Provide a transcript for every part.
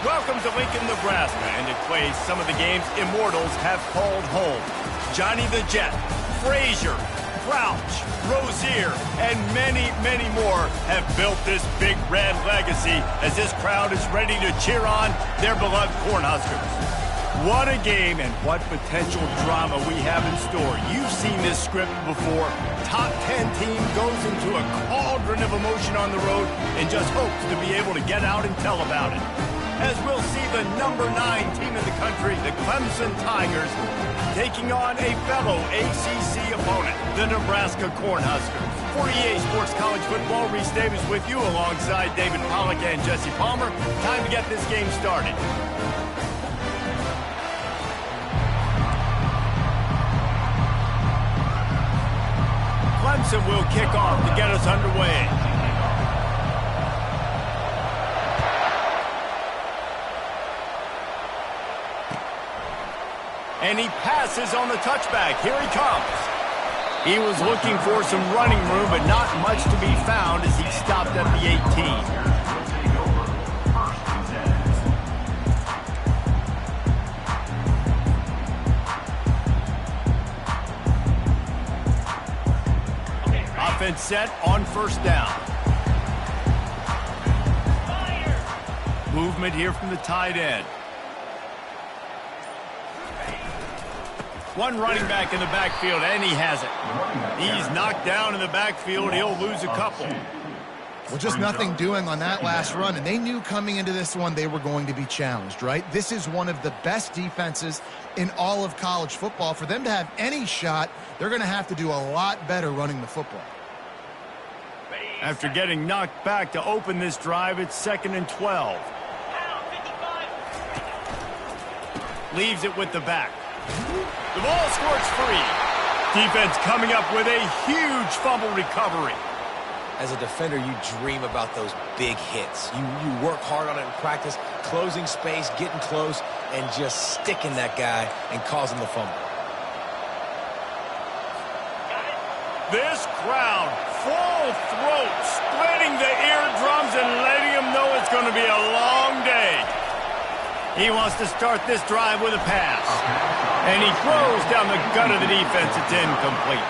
Welcome to Lincoln, Nebraska, and it plays some of the games immortals have called home. Johnny the Jet, Frazier, Crouch, Rozier, and many, many more have built this big red legacy as this crowd is ready to cheer on their beloved Cornhuskers. What a game and what potential drama we have in store. You've seen this script before. Top 10 team goes into a cauldron of emotion on the road and just hopes to be able to get out and tell about it. As we'll see the number 9 team in the country, the Clemson Tigers, taking on a fellow ACC opponent, the Nebraska Cornhuskers. For EA Sports College Football, Reese Davis with you alongside David Pollack and Jesse Palmer. Time to get this game started. Clemson will kick off to get us underway. And he passes on the touchback. Here he comes. He was looking for some running room, but not much to be found as he stopped at the 18. Offense set on first down. Movement here from the tight end. One running back in the backfield, and he has it. He's knocked down in the backfield. He'll lose a couple. Well, just nothing doing on that last run, and they knew coming into this one they were going to be challenged, right? This is one of the best defenses in all of college football. For them to have any shot, they're going to have to do a lot better running the football. After getting knocked back to open this drive, it's 2nd and 12. Leaves it with the back. The ball squirts free. Defense coming up with a huge fumble recovery. As a defender, you dream about those big hits. You work hard on it in practice, closing space, getting close, and just sticking that guy and causing the fumble. This crowd, full throat, splitting the eardrums and letting them know it's going to be a long day. He wants to start this drive with a pass. And he throws down the gut of the defense. It's incomplete.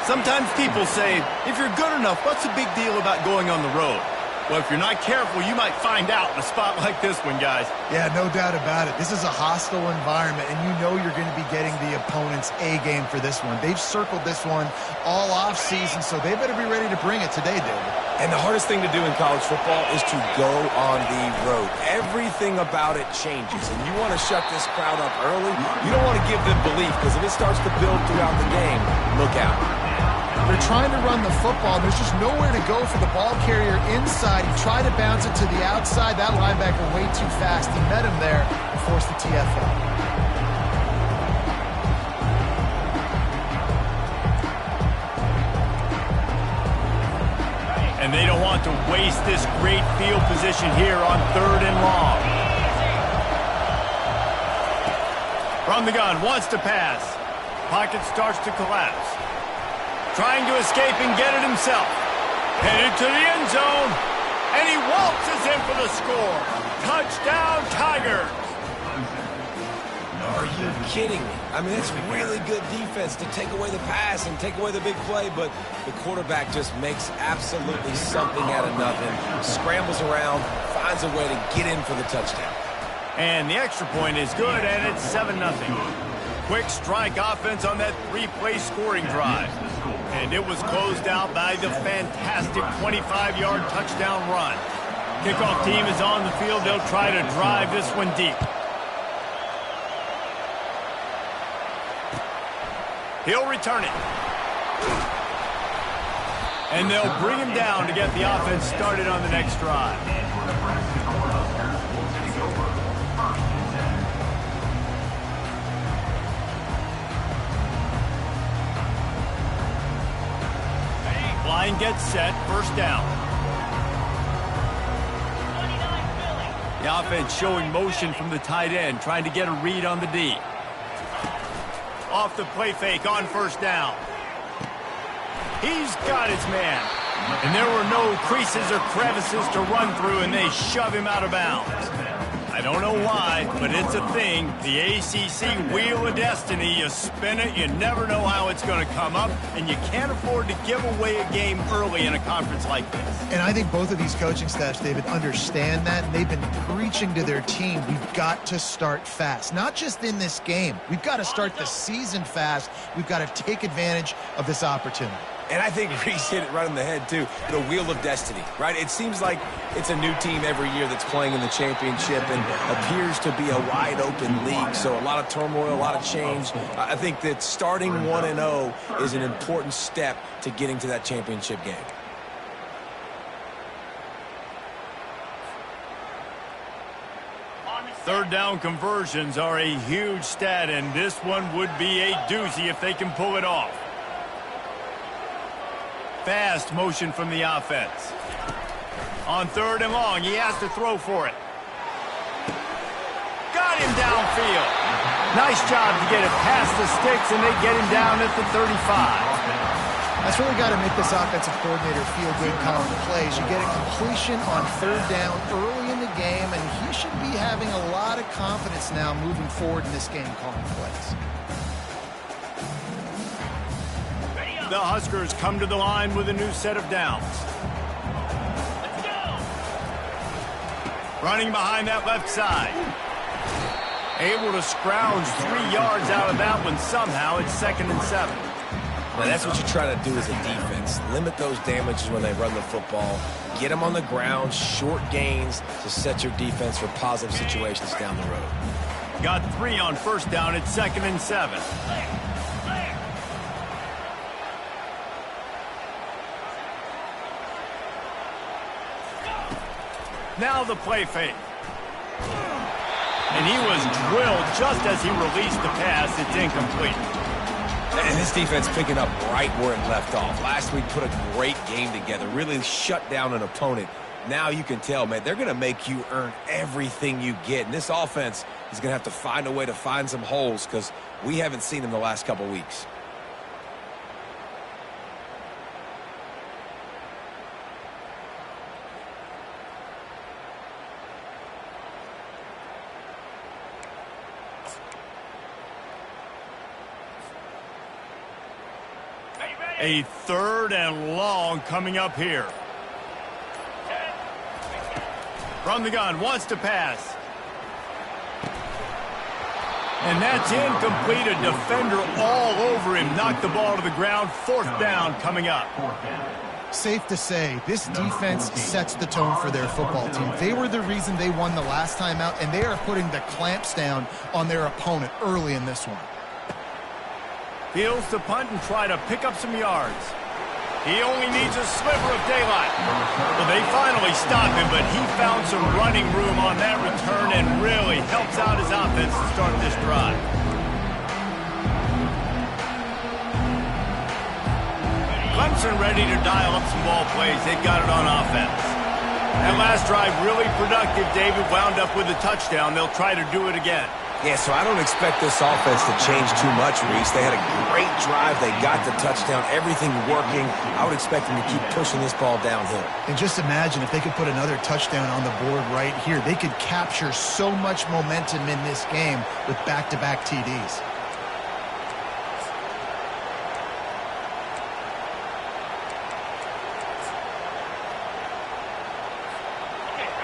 Sometimes people say, if you're good enough, what's the big deal about going on the road? Well, if you're not careful, you might find out in a spot like this one, guys. Yeah, no doubt about it. This is a hostile environment, and you know you're going to be getting the opponent's A game for this one. They've circled this one all offseason, so they better be ready to bring it today, David. And the hardest thing to do in college football is to go on the road. Everything about it changes, and you want to shut this crowd up early. You don't want to give them belief, because if it starts to build throughout the game, look out. They're trying to run the football, and there's just nowhere to go for the ball carrier inside. He tried to bounce it to the outside. That linebacker way too fast. He met him there and forced the TFL. And they don't want to waste this great field position here on 3rd and long. From the gun, wants to pass. Pocket starts to collapse. Trying to escape and get it himself. Headed to the end zone. And he waltzes in for the score. Touchdown, Tigers. Are you kidding me? I mean, it's really good defense to take away the pass and take away the big play, but the quarterback just makes absolutely something out of nothing. Scrambles around, finds a way to get in for the touchdown. And the extra point is good, and it's 7-0. Quick strike offense on that 3-play scoring drive. And it was closed out by the fantastic 25-yard touchdown run. Kickoff team is on the field. They'll try to drive this one deep. He'll return it. And they'll bring him down to get the offense started on the next drive. Line gets set, first down. The offense showing motion from the tight end, trying to get a read on the D. Off the play fake on first down. He's got his man. And there were no creases or crevices to run through, and they shove him out of bounds. I don't know why, but it's a thing. The ACC Wheel of Destiny, you spin it, you never know how it's going to come up, and you can't afford to give away a game early in a conference like this. And I think both of these coaching staffs, David, understand that, and they've been preaching to their team, we've got to start fast. Not just in this game. We've got to start the season fast. We've got to take advantage of this opportunity. And I think Reese hit it right on the head, too. The Wheel of Destiny, right? It seems like it's a new team every year that's playing in the championship and appears to be a wide-open league. So a lot of turmoil, a lot of change. I think that starting 1-0 is an important step to getting to that championship game. Third down conversions are a huge stat, and this one would be a doozy if they can pull it off. Fast motion from the offense. On 3rd and long, he has to throw for it. Got him downfield. Nice job to get it past the sticks, and they get him down at the 35. That's really got to make this offensive coordinator feel good calling the plays. You get a completion on 3rd down early in the game, and he should be having a lot of confidence now moving forward in this game calling plays. The Huskers come to the line with a new set of downs. Let's go. Running behind that left side. Able to scrounge 3 yards out of that one somehow. It's 2nd and 7. Now, that's what you try to do as a defense. Limit those damages when they run the football. Get them on the ground, short gains to set your defense for positive situations down the road. Got 3 on 1st down. It's 2nd and 7. Now the play fake. And he was drilled just as he released the pass. It's incomplete. And this defense picking up right where it left off. Last week put a great game together, really shut down an opponent. Now you can tell, man, they're going to make you earn everything you get. And this offense is going to have to find a way to find some holes because we haven't seen them the last couple weeks. A 3rd and long coming up here. From the gun, wants to pass. And that's incomplete. A defender all over him. Knocked the ball to the ground. 4th down coming up. Safe to say, this defense sets the tone for their football team. They were the reason they won the last time out, and they are putting the clamps down on their opponent early in this one. Feels to punt and try to pick up some yards. He only needs a sliver of daylight. Well, they finally stop him, but he found some running room on that return and really helps out his offense to start this drive. Clemson ready to dial up some ball plays. They've got it on offense. That last drive really productive. David wound up with a touchdown. They'll try to do it again. Yeah, so I don't expect this offense to change too much, Reese. They had a great drive. They got the touchdown, everything working. I would expect them to keep pushing this ball downhill. And just imagine if they could put another touchdown on the board right here. They could capture so much momentum in this game with back-to-back TDs.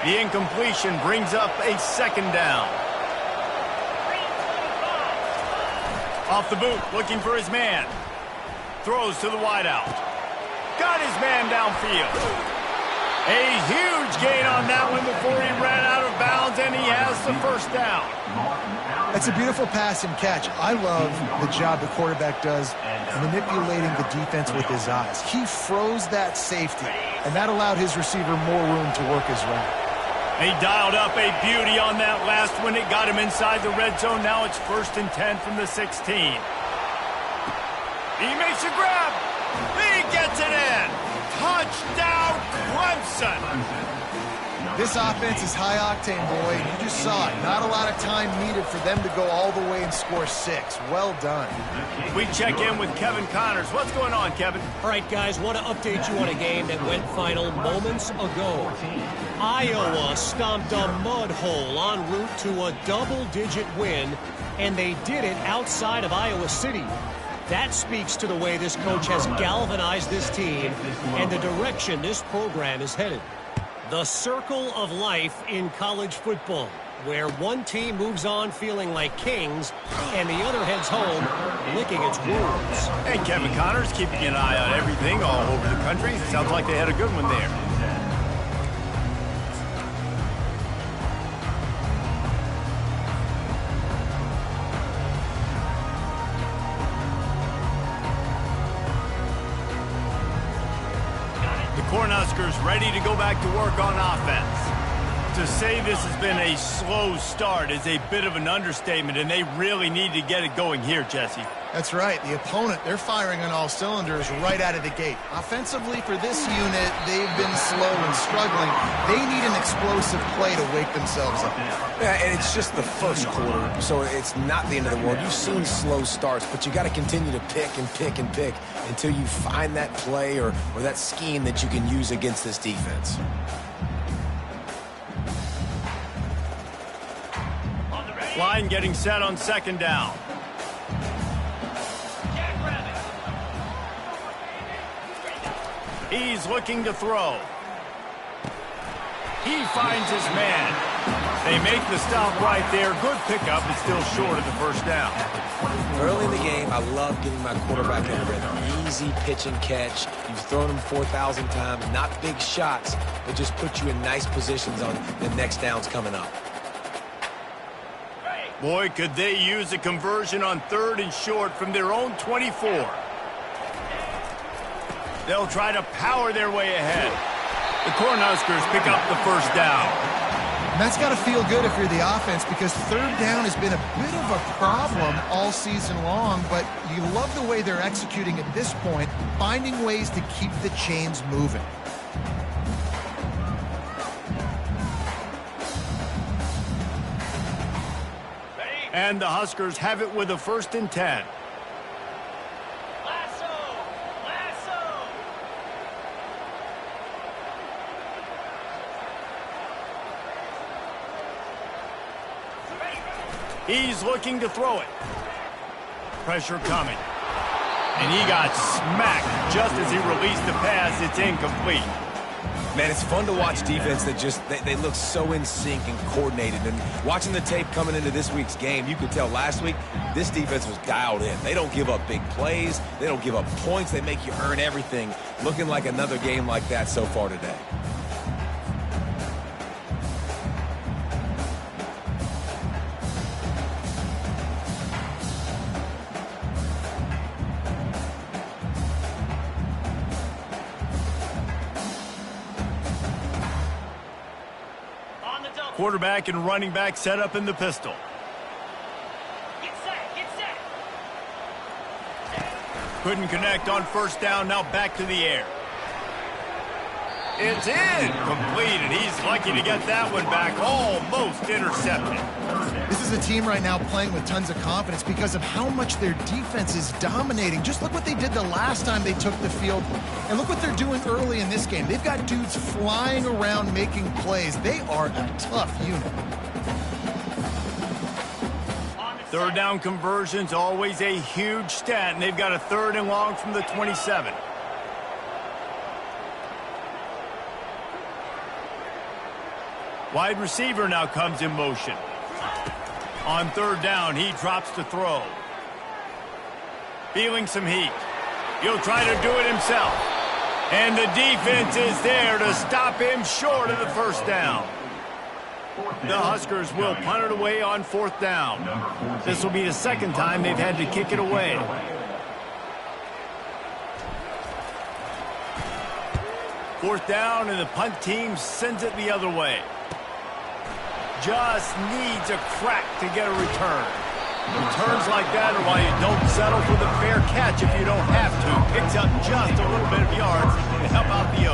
The incompletion brings up a 2nd down. Off the boot, looking for his man. Throws to the wideout. Got his man downfield. A huge gain on that one before he ran out of bounds, and he has the 1st down. That's a beautiful pass and catch. I love the job the quarterback does manipulating the defense with his eyes. He froze that safety, and that allowed his receiver more room to work his route. He dialed up a beauty on that last one. It got him inside the red zone. Now it's 1st and 10 from the 16. He makes a grab. He gets it in. Touchdown, Clemson. This offense is high octane, boy, and you just saw it. Not a lot of time needed for them to go all the way and score 6. Well done. We check in with Kevin Connors. What's going on, Kevin? All right, guys, want to update you on a game that went final moments ago. Iowa stomped a mud hole en route to a double-digit win, and they did it outside of Iowa City. That speaks to the way this coach has galvanized this team and the direction this program is headed. The circle of life in college football, where one team moves on feeling like kings and the other heads home licking its wounds. And Kevin Connors keeping an eye on everything all over the country. Sounds like they had a good one there. Cornhuskers ready to go back to work on offense. To say this has been a slow start is a bit of an understatement, and they really need to get it going here, Jesse. That's right. The opponent, they're firing on all cylinders right out of the gate. Offensively, for this unit, they've been slow and struggling. They need an explosive play to wake themselves up. Yeah, and it's just the first quarter, so it's not the end of the world. You've seen slow starts, but you got to continue to pick and pick and pick until you find that play or that scheme that you can use against this defense. Line getting set on second down. He's looking to throw. He finds his man. They make the stop right there. Good pickup, but still short of the first down. Early in the game, I love getting my quarterback in rhythm. Easy pitch and catch. You've thrown him 4,000 times. Not big shots, but just put you in nice positions on the next downs coming up. Boy, could they use a conversion on 3rd and short from their own 24. They'll try to power their way ahead. The Cornhuskers pick up the first down. And that's got to feel good if you're the offense, because 3rd down has been a bit of a problem all season long, but you love the way they're executing at this point, finding ways to keep the chains moving. And the Huskers have it with a 1st and 10. He's looking to throw it. Pressure coming. And he got smacked just as he released the pass. It's incomplete. Man, it's fun to watch defense that just, they look so in sync and coordinated. And watching the tape coming into this week's game, you could tell last week this defense was dialed in. They don't give up big plays. They don't give up points. They make you earn everything. Looking like another game like that so far today. Quarterback and running back set up in the pistol. Get set. Couldn't connect on 1st down, now back to the air. It's in! Complete, and he's lucky to get that one back. Almost intercepted. This is a team right now playing with tons of confidence because of how much their defense is dominating. Just look what they did the last time they took the field, and look what they're doing early in this game. They've got dudes flying around making plays. They are a tough unit. 3rd down conversion's always a huge stat, and they've got a 3rd and long from the 27. Wide receiver now comes in motion. On 3rd down, he drops to throw. Feeling some heat. He'll try to do it himself. And the defense is there to stop him short of the 1st down. The Huskers will punt it away on 4th down. This will be the 2nd time they've had to kick it away. Fourth down, and the punt team sends it the other way. Just needs a crack to get a return. Returns like that are why you don't settle for the fair catch if you don't have to. Picks up just a little bit of yards to help out the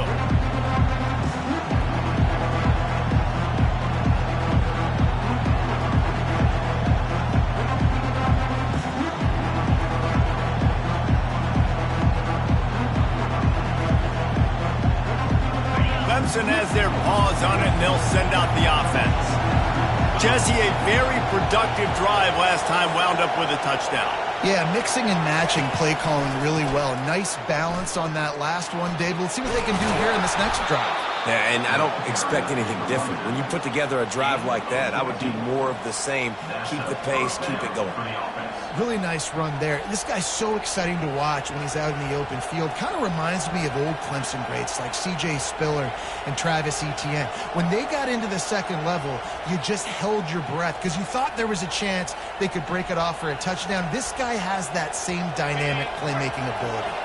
Jesse, a very productive drive last time wound up with a touchdown. Yeah, mixing and matching play calling really well. Nice balance on that last one, Dave. We'll see what they can do here in this next drive. Yeah, and I don't expect anything different. When you put together a drive like that, I would do more of the same. Keep the pace, keep it going. Really nice run there. This guy's so exciting to watch when he's out in the open field. Kind of reminds me of old Clemson greats like C.J. Spiller and Travis Etienne. When they got into the second level, you just held your breath because you thought there was a chance they could break it off for a touchdown. This guy has that same dynamic playmaking ability.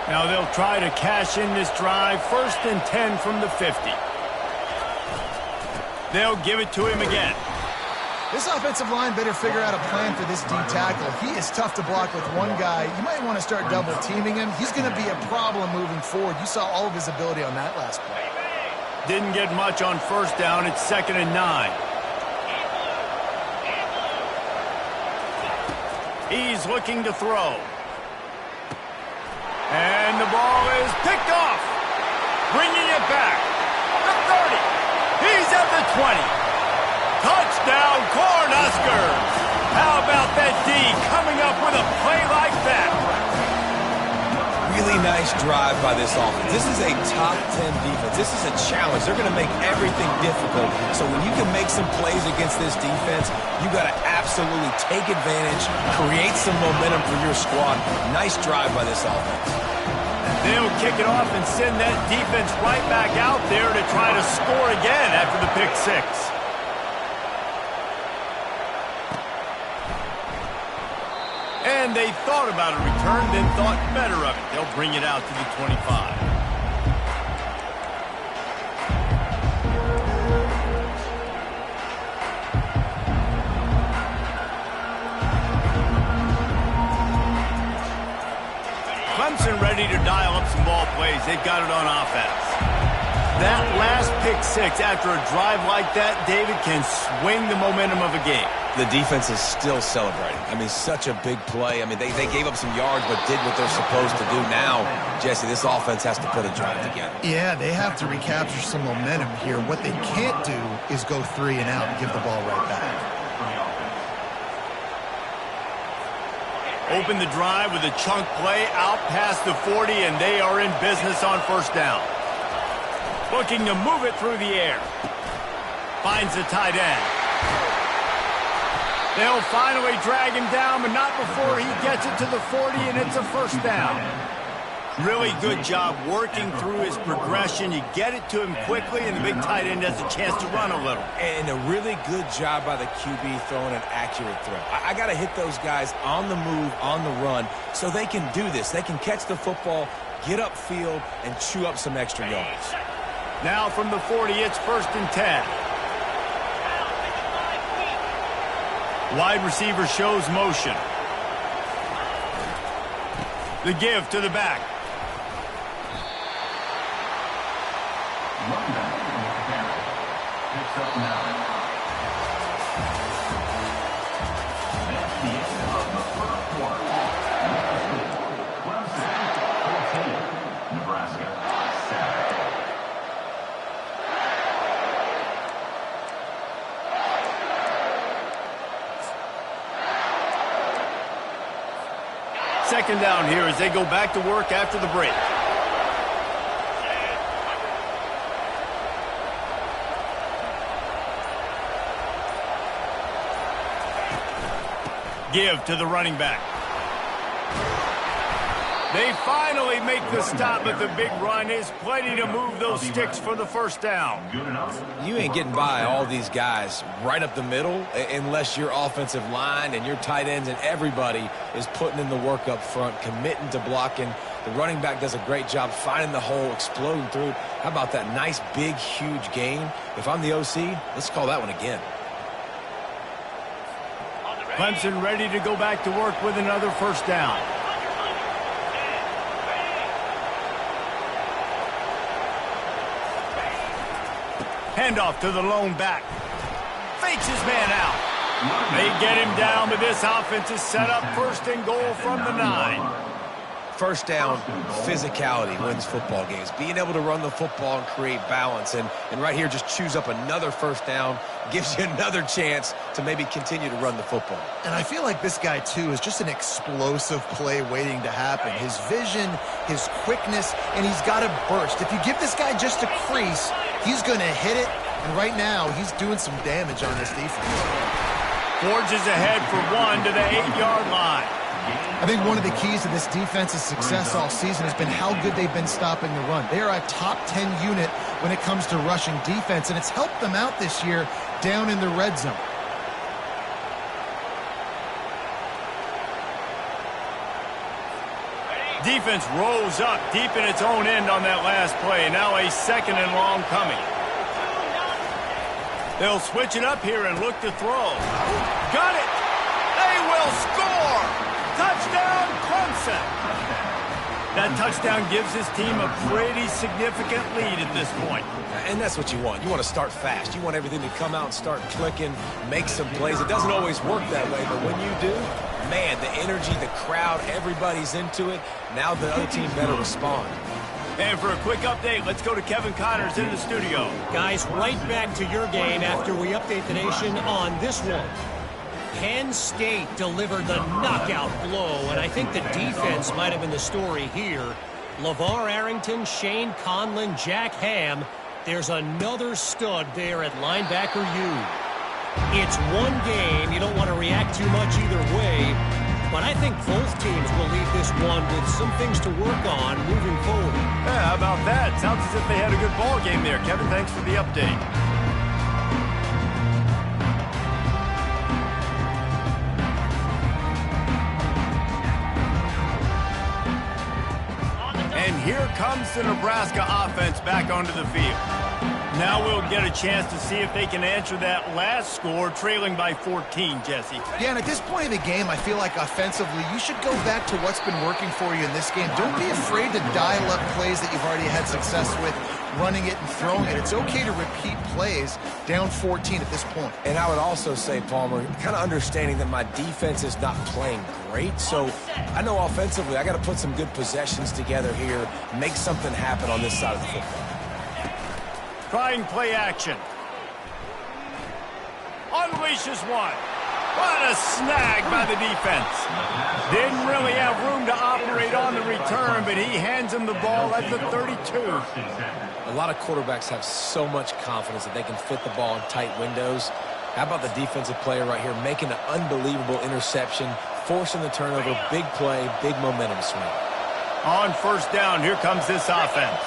Now they'll try to cash in this drive. 1st and 10 from the 50. They'll give it to him again. This offensive line better figure out a plan for this D tackle. He is tough to block with one guy. You might want to start double teaming him. He's going to be a problem moving forward. You saw all of his ability on that last play. Didn't get much on 1st down. It's 2nd and 9. He's looking to throw. And the ball is picked off. Bringing it back. The 30. He's at the 20. Touchdown, Cornhuskers. How about that D coming up with a play like that? Really nice drive by this offense. This is a top 10 defense. This is a challenge. They're going to make everything difficult. So when you can make some plays against this defense, you got to absolutely take advantage, create some momentum for your squad. Nice drive by this offense. They'll kick it off and send that defense right back out there to try to score again after the pick six. And they thought about a return, then thought better of it. They'll bring it out to the 25. Clemson ready to dial up some ball plays. They've got it on offense. That last pick six after a drive like that, David, can swing the momentum of a game. The defense is still celebrating. I mean, such a big play. I mean, they gave up some yards but did what they're supposed to do. Now, Jesse, this offense has to put a drive together. Yeah, they have to recapture some momentum here. What they can't do is go 3 and out and give the ball right back. Open the drive with a chunk play out past the 40, and they are in business on 1st down. Looking to move it through the air. Finds the tight end. They'll finally drag him down, but not before he gets it to the 40, and it's a 1st down. Really good job working through his progression. You get it to him quickly, and the big tight end has a chance to run a little. And a really good job by the QB throwing an accurate throw. I got to hit those guys on the move, on the run, so they can do this. They can catch the football, get upfield, and chew up some extra yards. Now from the 40, it's 1st and 10. Wide receiver shows motion. The give to the back. Picks up 9. That's the end of the 1st quarter. Clemson 14, Nebraska 7. Second down here as they go back to work after the break. Give to the running back. They finally make the stop, but the big run is plenty to move those sticks for the 1st down. You ain't getting by all these guys right up the middle unless your offensive line and your tight ends and everybody is putting in the work up front, committing to blocking. The running back does a great job finding the hole, exploding through. How about that nice, big, huge gain? If I'm the OC, let's call that one again. Clemson ready to go back to work with another 1st down. Handoff to the lone back. Fakes his man out. They get him down, but this offense is set up 1st and goal from the 9. First down, physicality wins football games. Being able to run the football and create balance. And right here, just choose up another first down, gives you another chance to maybe continue to run the football. And I feel like this guy, too, is just an explosive play waiting to happen. His vision, his quickness, and he's got a burst. If you give this guy just a crease, he's going to hit it. And right now, he's doing some damage on this defense. Forges ahead for 1 to the 8-yard line. I think one of the keys to this defense's success all season has been how good they've been stopping the run. They are a top 10 unit when it comes to rushing defense, and it's helped them out this year down in the red zone. Defense rose up deep in its own end on that last play. Now a 2nd and long coming. They'll switch it up here and look to throw. Got it! They will score! Touchdown, Clemson! That touchdown gives his team a pretty significant lead at this point. And that's what you want. You want to start fast. You want everything to come out and start clicking, make some plays. It doesn't always work that way, but when you do, man, the energy, the crowd, everybody's into it. Now the other team better respond. And for a quick update, let's go to Kevin Connors in the studio. Guys, right back to your game after we update the nation on this one. Penn State delivered the knockout blow, and I think the defense might have been the story here. LeVar Arrington, Shane Conlon, Jack Ham. There's another stud there at linebacker U. It's one game. You don't want to react too much either way, but I think both teams will leave this one with some things to work on moving forward. Yeah, how about that? Sounds as if they had a good ball game there. Kevin, thanks for the update. And here comes the Nebraska offense back onto the field. Now we'll get a chance to see if they can answer that last score, trailing by 14, Jesse. Yeah, and at this point of the game, I feel like offensively, you should go back to what's been working for you in this game. Don't be afraid to dial up plays that you've already had success with, running it and throwing it. It's okay to repeat plays down 14 at this point. And I would also say, Palmer, kind of understanding that my defense is not playing great. So I know offensively I got to put some good possessions together here, make something happen on this side of the football. Trying play action. Unleashes one. What a snag by the defense. Didn't really have room to operate on the return, but he hands him the ball at the 32. A lot of quarterbacks have so much confidence that they can fit the ball in tight windows. How about the defensive player right here making an unbelievable interception, forcing the turnover, big play, big momentum swing. On first down, here comes this offense.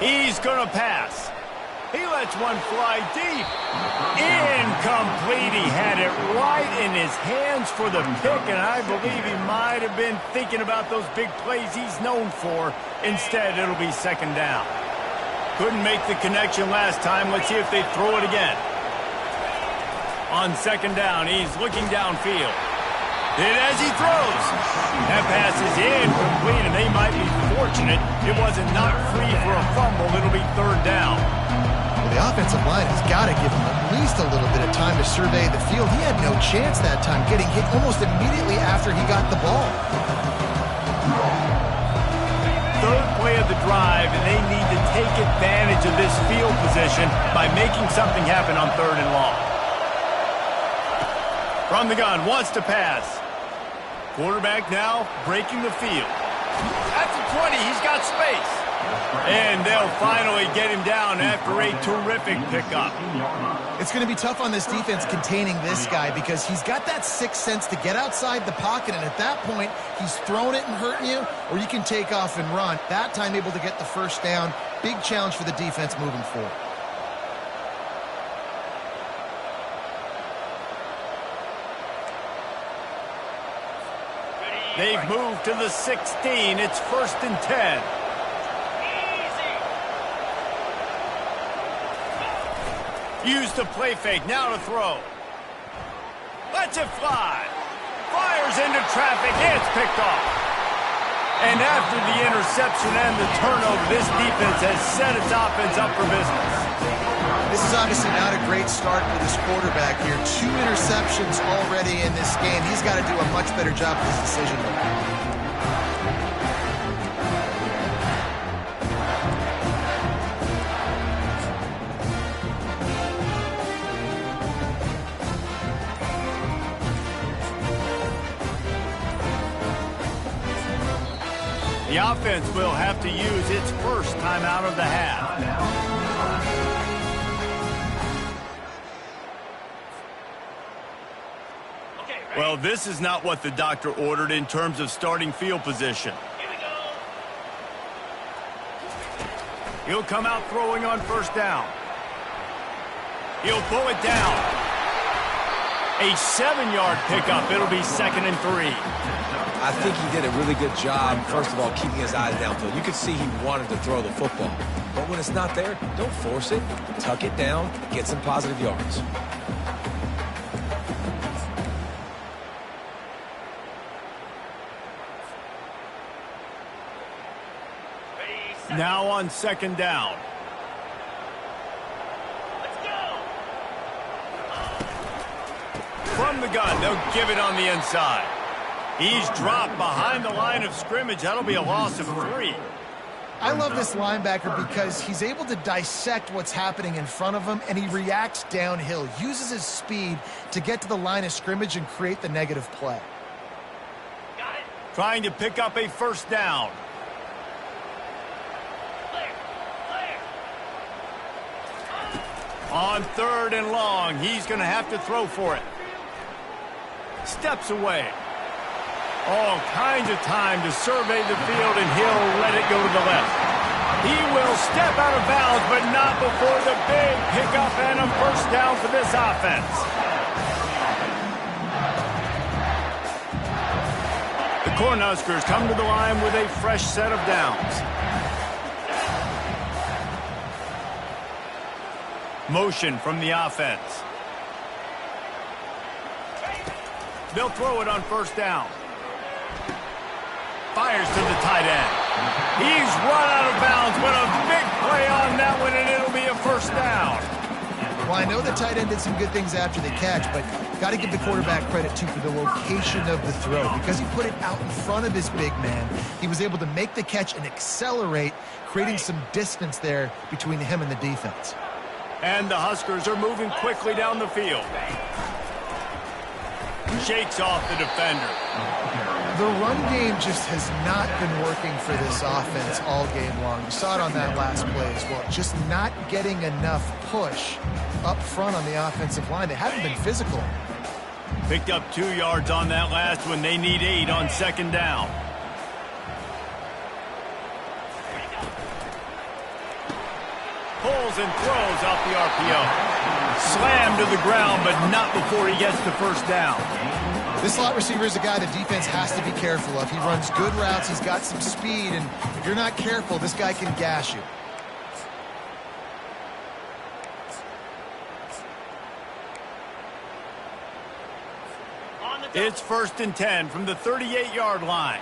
He's going to pass. He lets one fly deep. Incomplete. He had it right in his hands for the pick, and I believe he might have been thinking about those big plays he's known for. Instead, it'll be 2nd down. Couldn't make the connection last time. Let's see if they throw it again. On 2nd down, he's looking downfield. And as he throws, that pass is incomplete, and they might be fortunate it wasn't knocked free for a fumble. It'll be 3rd down. Well, the offensive line has got to give him at least a little bit of time to survey the field. He had no chance that time, getting hit almost immediately after he got the ball. 3rd play of the drive, and they need to take advantage of this field position by making something happen on 3rd and long. From the gun, wants to pass. Quarterback now breaking the field. At the 20, he's got space. And they'll finally get him down after a terrific pickup. It's going to be tough on this defense containing this guy because he's got that sixth sense to get outside the pocket, and at that point, he's throwing it and hurting you, or you can take off and run. That time able to get the first down. Big challenge for the defense moving forward. They've moved to the 16. It's 1st and 10. Used the play fake. Now to throw. Lets it fly. Fires into traffic. It's picked off. And after the interception and the turnover, this defense has set its offense up for business. This is obviously not a great start for this quarterback here. 2 interceptions already in this game. He's got to do a much better job with his decision making. The offense will have to use its first timeout of the half. Well, this is not what the doctor ordered in terms of starting field position. He'll come out throwing on first down. He'll pull it down. A 7-yard pickup. It'll be 2nd and 3. I think he did a really good job, first of all, keeping his eyes downfield. You could see he wanted to throw the football. But when it's not there, don't force it. Tuck it down, get some positive yards. Now on 2nd down. From the gun, they'll give it on the inside. He's dropped behind the line of scrimmage. That'll be a loss of 3. I love this linebacker because he's able to dissect what's happening in front of him, and he reacts downhill, uses his speed to get to the line of scrimmage and create the negative play. Trying to pick up a first down. On 3rd and long, he's going to have to throw for it. Steps away. All kinds of time to survey the field, and he'll let it go to the left. He will step out of bounds, but not before the big pickup and a first down for this offense. The Cornhuskers come to the line with a fresh set of downs. Motion from the offense. They'll throw it on first down. Fires to the tight end. He's run out of bounds, but a big play on that one, and it'll be a first down. Well, I know the tight end did some good things after the catch, but got to give the quarterback credit, too, for the location of the throw. Because he put it out in front of his big man, he was able to make the catch and accelerate, creating some distance there between him and the defense. And the Huskers are moving quickly down the field. Shakes off the defender. The run game just has not been working for this offense all game long. You saw it on that last play as well. Just not getting enough push up front on the offensive line. They haven't been physical. Picked up 2 yards on that last one. They need 8 on 2nd down. Pulls and throws off the RPO. Slammed to the ground, but not before he gets the first down. This slot receiver is a guy the defense has to be careful of. He runs good routes. He's got some speed, and if you're not careful, this guy can gash you. It's 1st and 10 from the 38-yard line.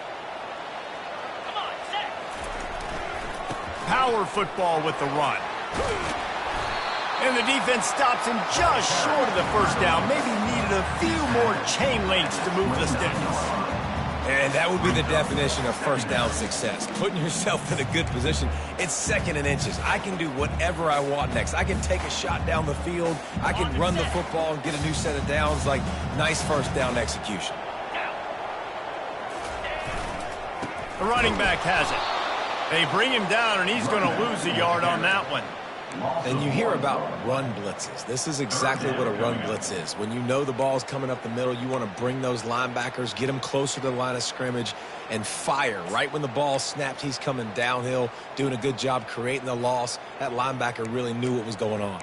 Power football with the run. And the defense stops him just short of the first down. Maybe needed a few more chain links to move the sticks. And that would be the definition of first down success. Putting yourself in a good position. It's 2nd and inches. I can do whatever I want next. I can take a shot down the field. I can run the football and get a new set of downs. Like, nice first down execution. The running back has it. They bring him down, and he's going to lose a yard on that one. And you hear about run blitzes. This is exactly what a run blitz is. When you know the ball's coming up the middle, you want to bring those linebackers, get them closer to the line of scrimmage, and fire. Right when the ball snapped, he's coming downhill, doing a good job creating the loss. That linebacker really knew what was going on.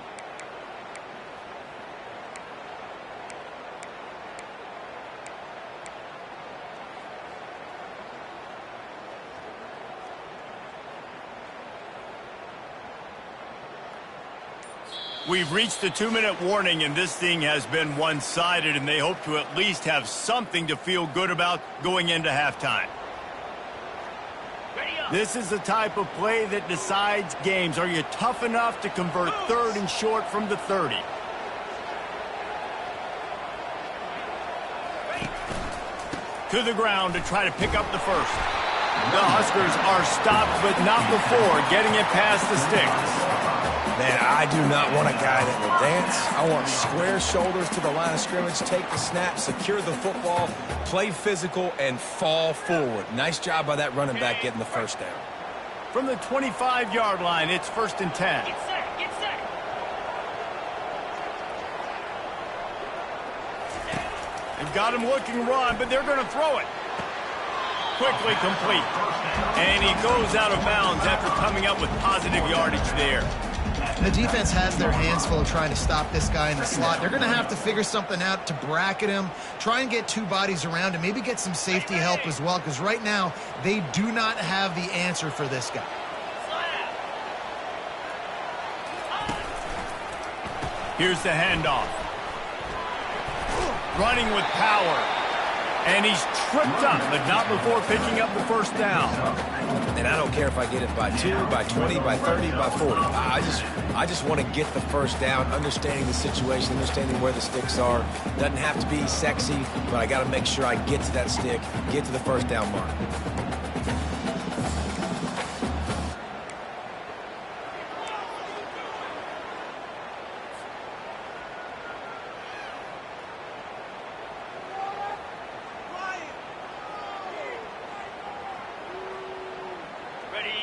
We've reached the 2-minute warning, and this thing has been one-sided, and they hope to at least have something to feel good about going into halftime. This is the type of play that decides games. Are you tough enough to convert 3rd and short from the 30? To the ground to try to pick up the first. The Huskers are stopped, but not before getting it past the sticks. Man, I do not want a guy that will dance. I want square shoulders to the line of scrimmage, take the snap, secure the football, play physical, and fall forward. Nice job by that running back getting the first down. From the 25-yard line, it's 1st and 10. Get set, get set. They've got him looking run, but they're going to throw it. Quickly complete. And he goes out of bounds after coming up with positive yardage there. The defense has their hands full of trying to stop this guy in the slot. They're going to have to figure something out to bracket him, try and get two bodies around him, maybe get some safety help as well, because right now they do not have the answer for this guy. Here's the handoff. Running with power. And he's tripped up, but not before picking up the first down. And I don't care if I get it by 2, by 20, by 30, by 40. I just want to get the first down, understanding the situation, understanding where the sticks are. Doesn't have to be sexy, but I got to make sure I get to that stick, get to the first down mark.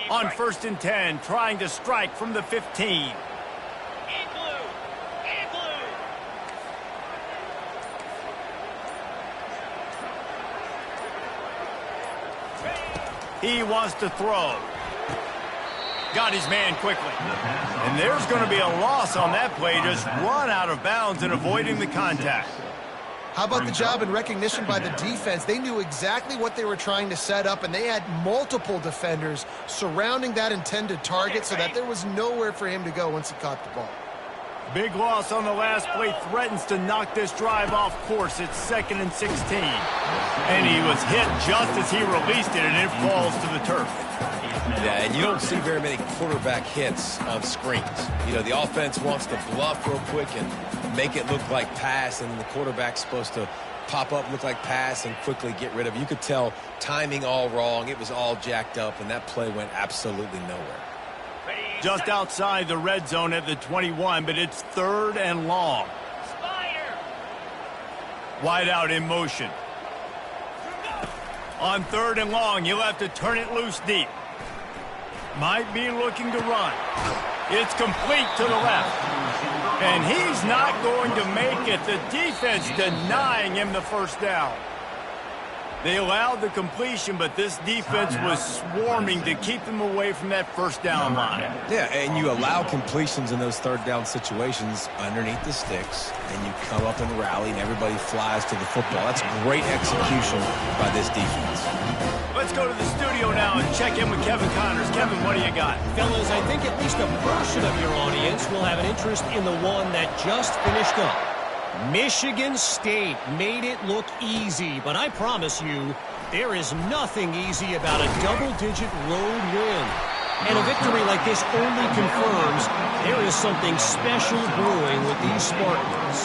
On 1st and 10, trying to strike from the 15. In blue. In blue. He wants to throw. Got his man quickly. And there's going to be a loss on that play. Just run out of bounds and avoiding the contact. How about the job and recognition by the defense? They knew exactly what they were trying to set up, and they had multiple defenders surrounding that intended target so that there was nowhere for him to go once he caught the ball. Big loss on the last play threatens to knock this drive off course. It's 2nd and 16. And he was hit just as he released it, and it falls to the turf. Yeah, and you don't see very many quarterback hits on screens. You know, the offense wants to bluff real quick and make it look like pass, and the quarterback's supposed to pop up, look like pass, and quickly get rid of it. You could tell timing all wrong. It was all jacked up, and that play went absolutely nowhere. Just outside the red zone at the 21, but it's 3rd and long. Spider. Wide out in motion. On 3rd and long, you'll have to turn it loose deep. Might be looking to run. It's complete to the left. And he's not going to make it. The defense denying him the first down. They allowed the completion, but this defense was swarming to keep them away from that first down line. Yeah, and you allow completions in those 3rd down situations underneath the sticks, and you come up and rally, and everybody flies to the football. That's great execution by this defense. Let's go to the studio now and check in with Kevin Connors. Kevin, what do you got? Fellas, I think at least a portion of your audience will have an interest in the one that just finished up. Michigan State made it look easy, but I promise you, there is nothing easy about a double-digit road win. And a victory like this only confirms there is something special brewing with these Spartans.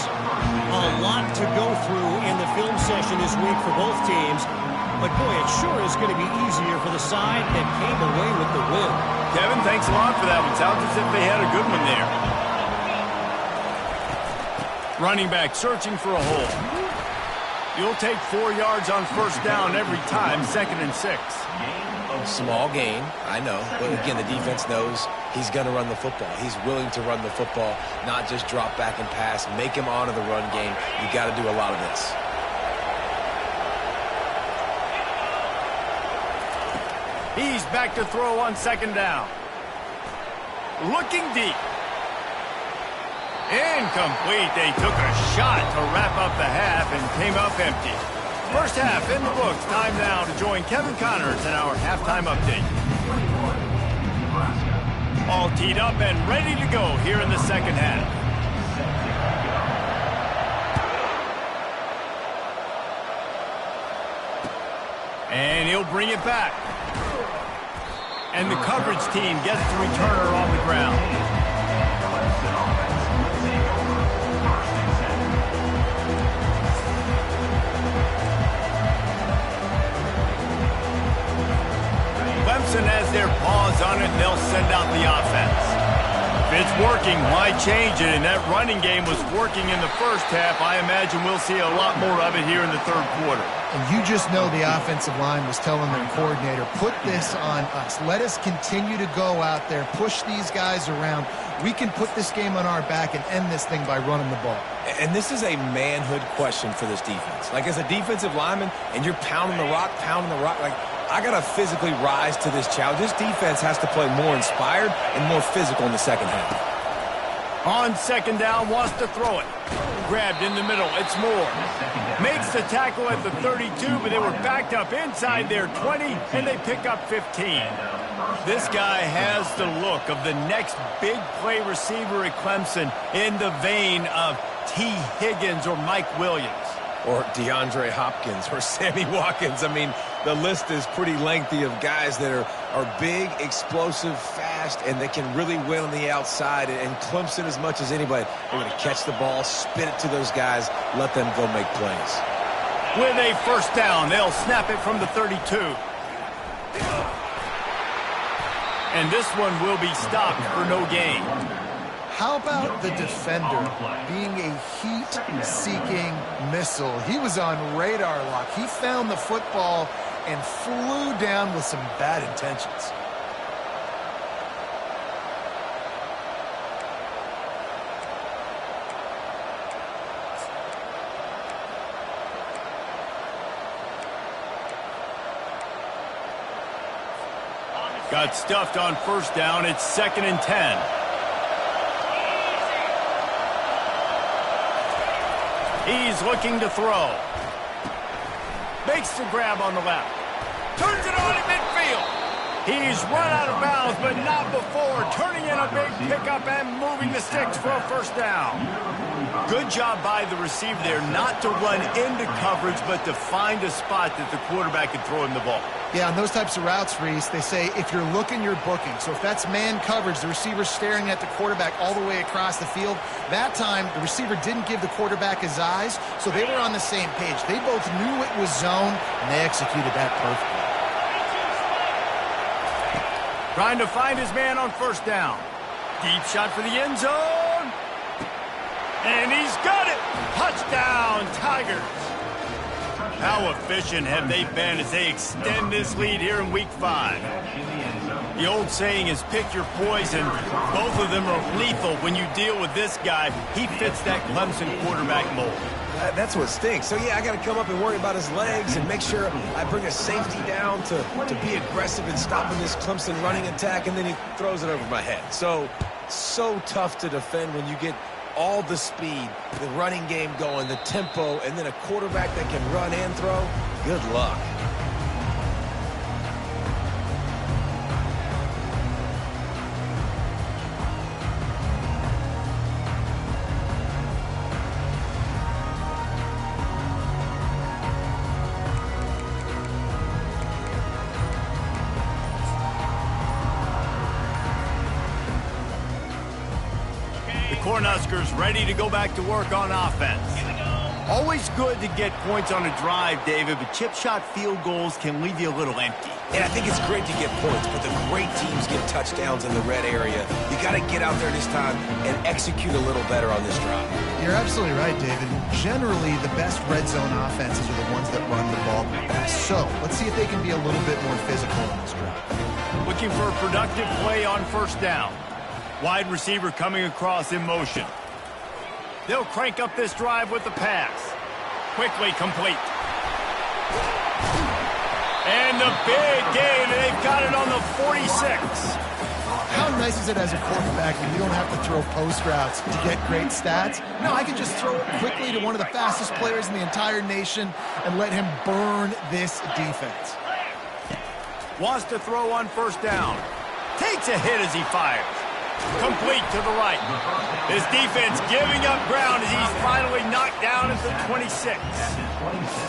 A lot to go through in the film session this week for both teams, but boy, it sure is going to be easier for the side that came away with the win. Kevin, thanks a lot for that one. Sounds as if they had a good one there. Running back searching for a hole. You'll take 4 yards on first down every time, 2nd and 6. Small gain, I know. But again, the defense knows he's going to run the football. He's willing to run the football, not just drop back and pass. Make him honor the run game. You got to do a lot of this. He's back to throw on 2nd down. Looking deep. Incomplete. They took a shot to wrap up the half and came up empty. First half in the books. Time now to join Kevin Connors in our halftime update. All teed up and ready to go here in the second half. And he'll bring it back. And the coverage team gets the returner on the ground. Clemson has their paws on it, they'll send out the offense. Fitz working. Why change it? And that running game was working in the first half. I imagine we'll see a lot more of it here in the third quarter. And you just know the offensive line was telling their coordinator, put this on us. Let us continue to go out there, push these guys around. We can put this game on our back and end this thing by running the ball. And this is a manhood question for this defense. Like, as a defensive lineman, and you're pounding the rock, like, I got to physically rise to this challenge. This defense has to play more inspired and more physical in the second half. On second down, wants to throw it. Grabbed in the middle, it's Moore. Makes the tackle at the 32, but they were backed up inside their 20, and they pick up 15. This guy has the look of the next big play receiver at Clemson, in the vein of T. Higgins or Mike Williams. Or DeAndre Hopkins or Sammy Watkins. I mean, the list is pretty lengthy of guys that are big, explosive, fast, and they can really win on the outside. And Clemson, as much as anybody, they're going to catch the ball, spit it to those guys, let them go make plays. With a first down, they'll snap it from the 32. And this one will be stopped for no gain. How about the defender being a heat-seeking missile? He was on radar lock. He found the football and flew down with some bad intentions. Got stuffed on first down. It's 2nd and 10. He's looking to throw. Makes the grab on the left. Turns it on in midfield. He's run out of bounds, but not before. Turning in a big pickup and moving the sticks for a first down. Good job by the receiver there not to run into coverage, but to find a spot that the quarterback can throw him the ball. Yeah, on those types of routes, Reese, they say if you're looking, you're booking. So if that's man coverage, the receiver's staring at the quarterback all the way across the field. That time, the receiver didn't give the quarterback his eyes, so they were on the same page. They both knew it was zone, and they executed that perfectly. Trying to find his man on first down. Deep shot for the end zone. And he's got it. Touchdown, Tigers. How efficient have they been as they extend this lead here in Week 5? The old saying is pick your poison. Both of them are lethal when you deal with this guy. He fits that Clemson quarterback mold. That's what stinks. So, yeah, I got to come up and worry about his legs and make sure I bring a safety down to be aggressive in stopping this Clemson running attack, and then he throws it over my head. So tough to defend when you get all the speed, the running game going, the tempo, and then a quarterback that can run and throw. Good luck. Cornhuskers ready to go back to work on offense. Always good to get points on a drive, David, but chip shot field goals can leave you a little empty. And I think it's great to get points, but the great teams get touchdowns in the red area. You got to get out there this time and execute a little better on this drive. You're absolutely right, David. Generally, the best red zone offenses are the ones that run the ball the best. So let's see if they can be a little bit more physical on this drive. Looking for a productive play on first down. Wide receiver coming across in motion. They'll crank up this drive with the pass. Quickly complete. And the big gain, and they've got it on the 46. How nice is it as a quarterback when you don't have to throw post routes to get great stats? No, I can just throw it quickly to one of the fastest players in the entire nation and let him burn this defense. Wants to throw on first down. Takes a hit as he fires. Complete to the right. His defense giving up ground as he's finally knocked down at the 26.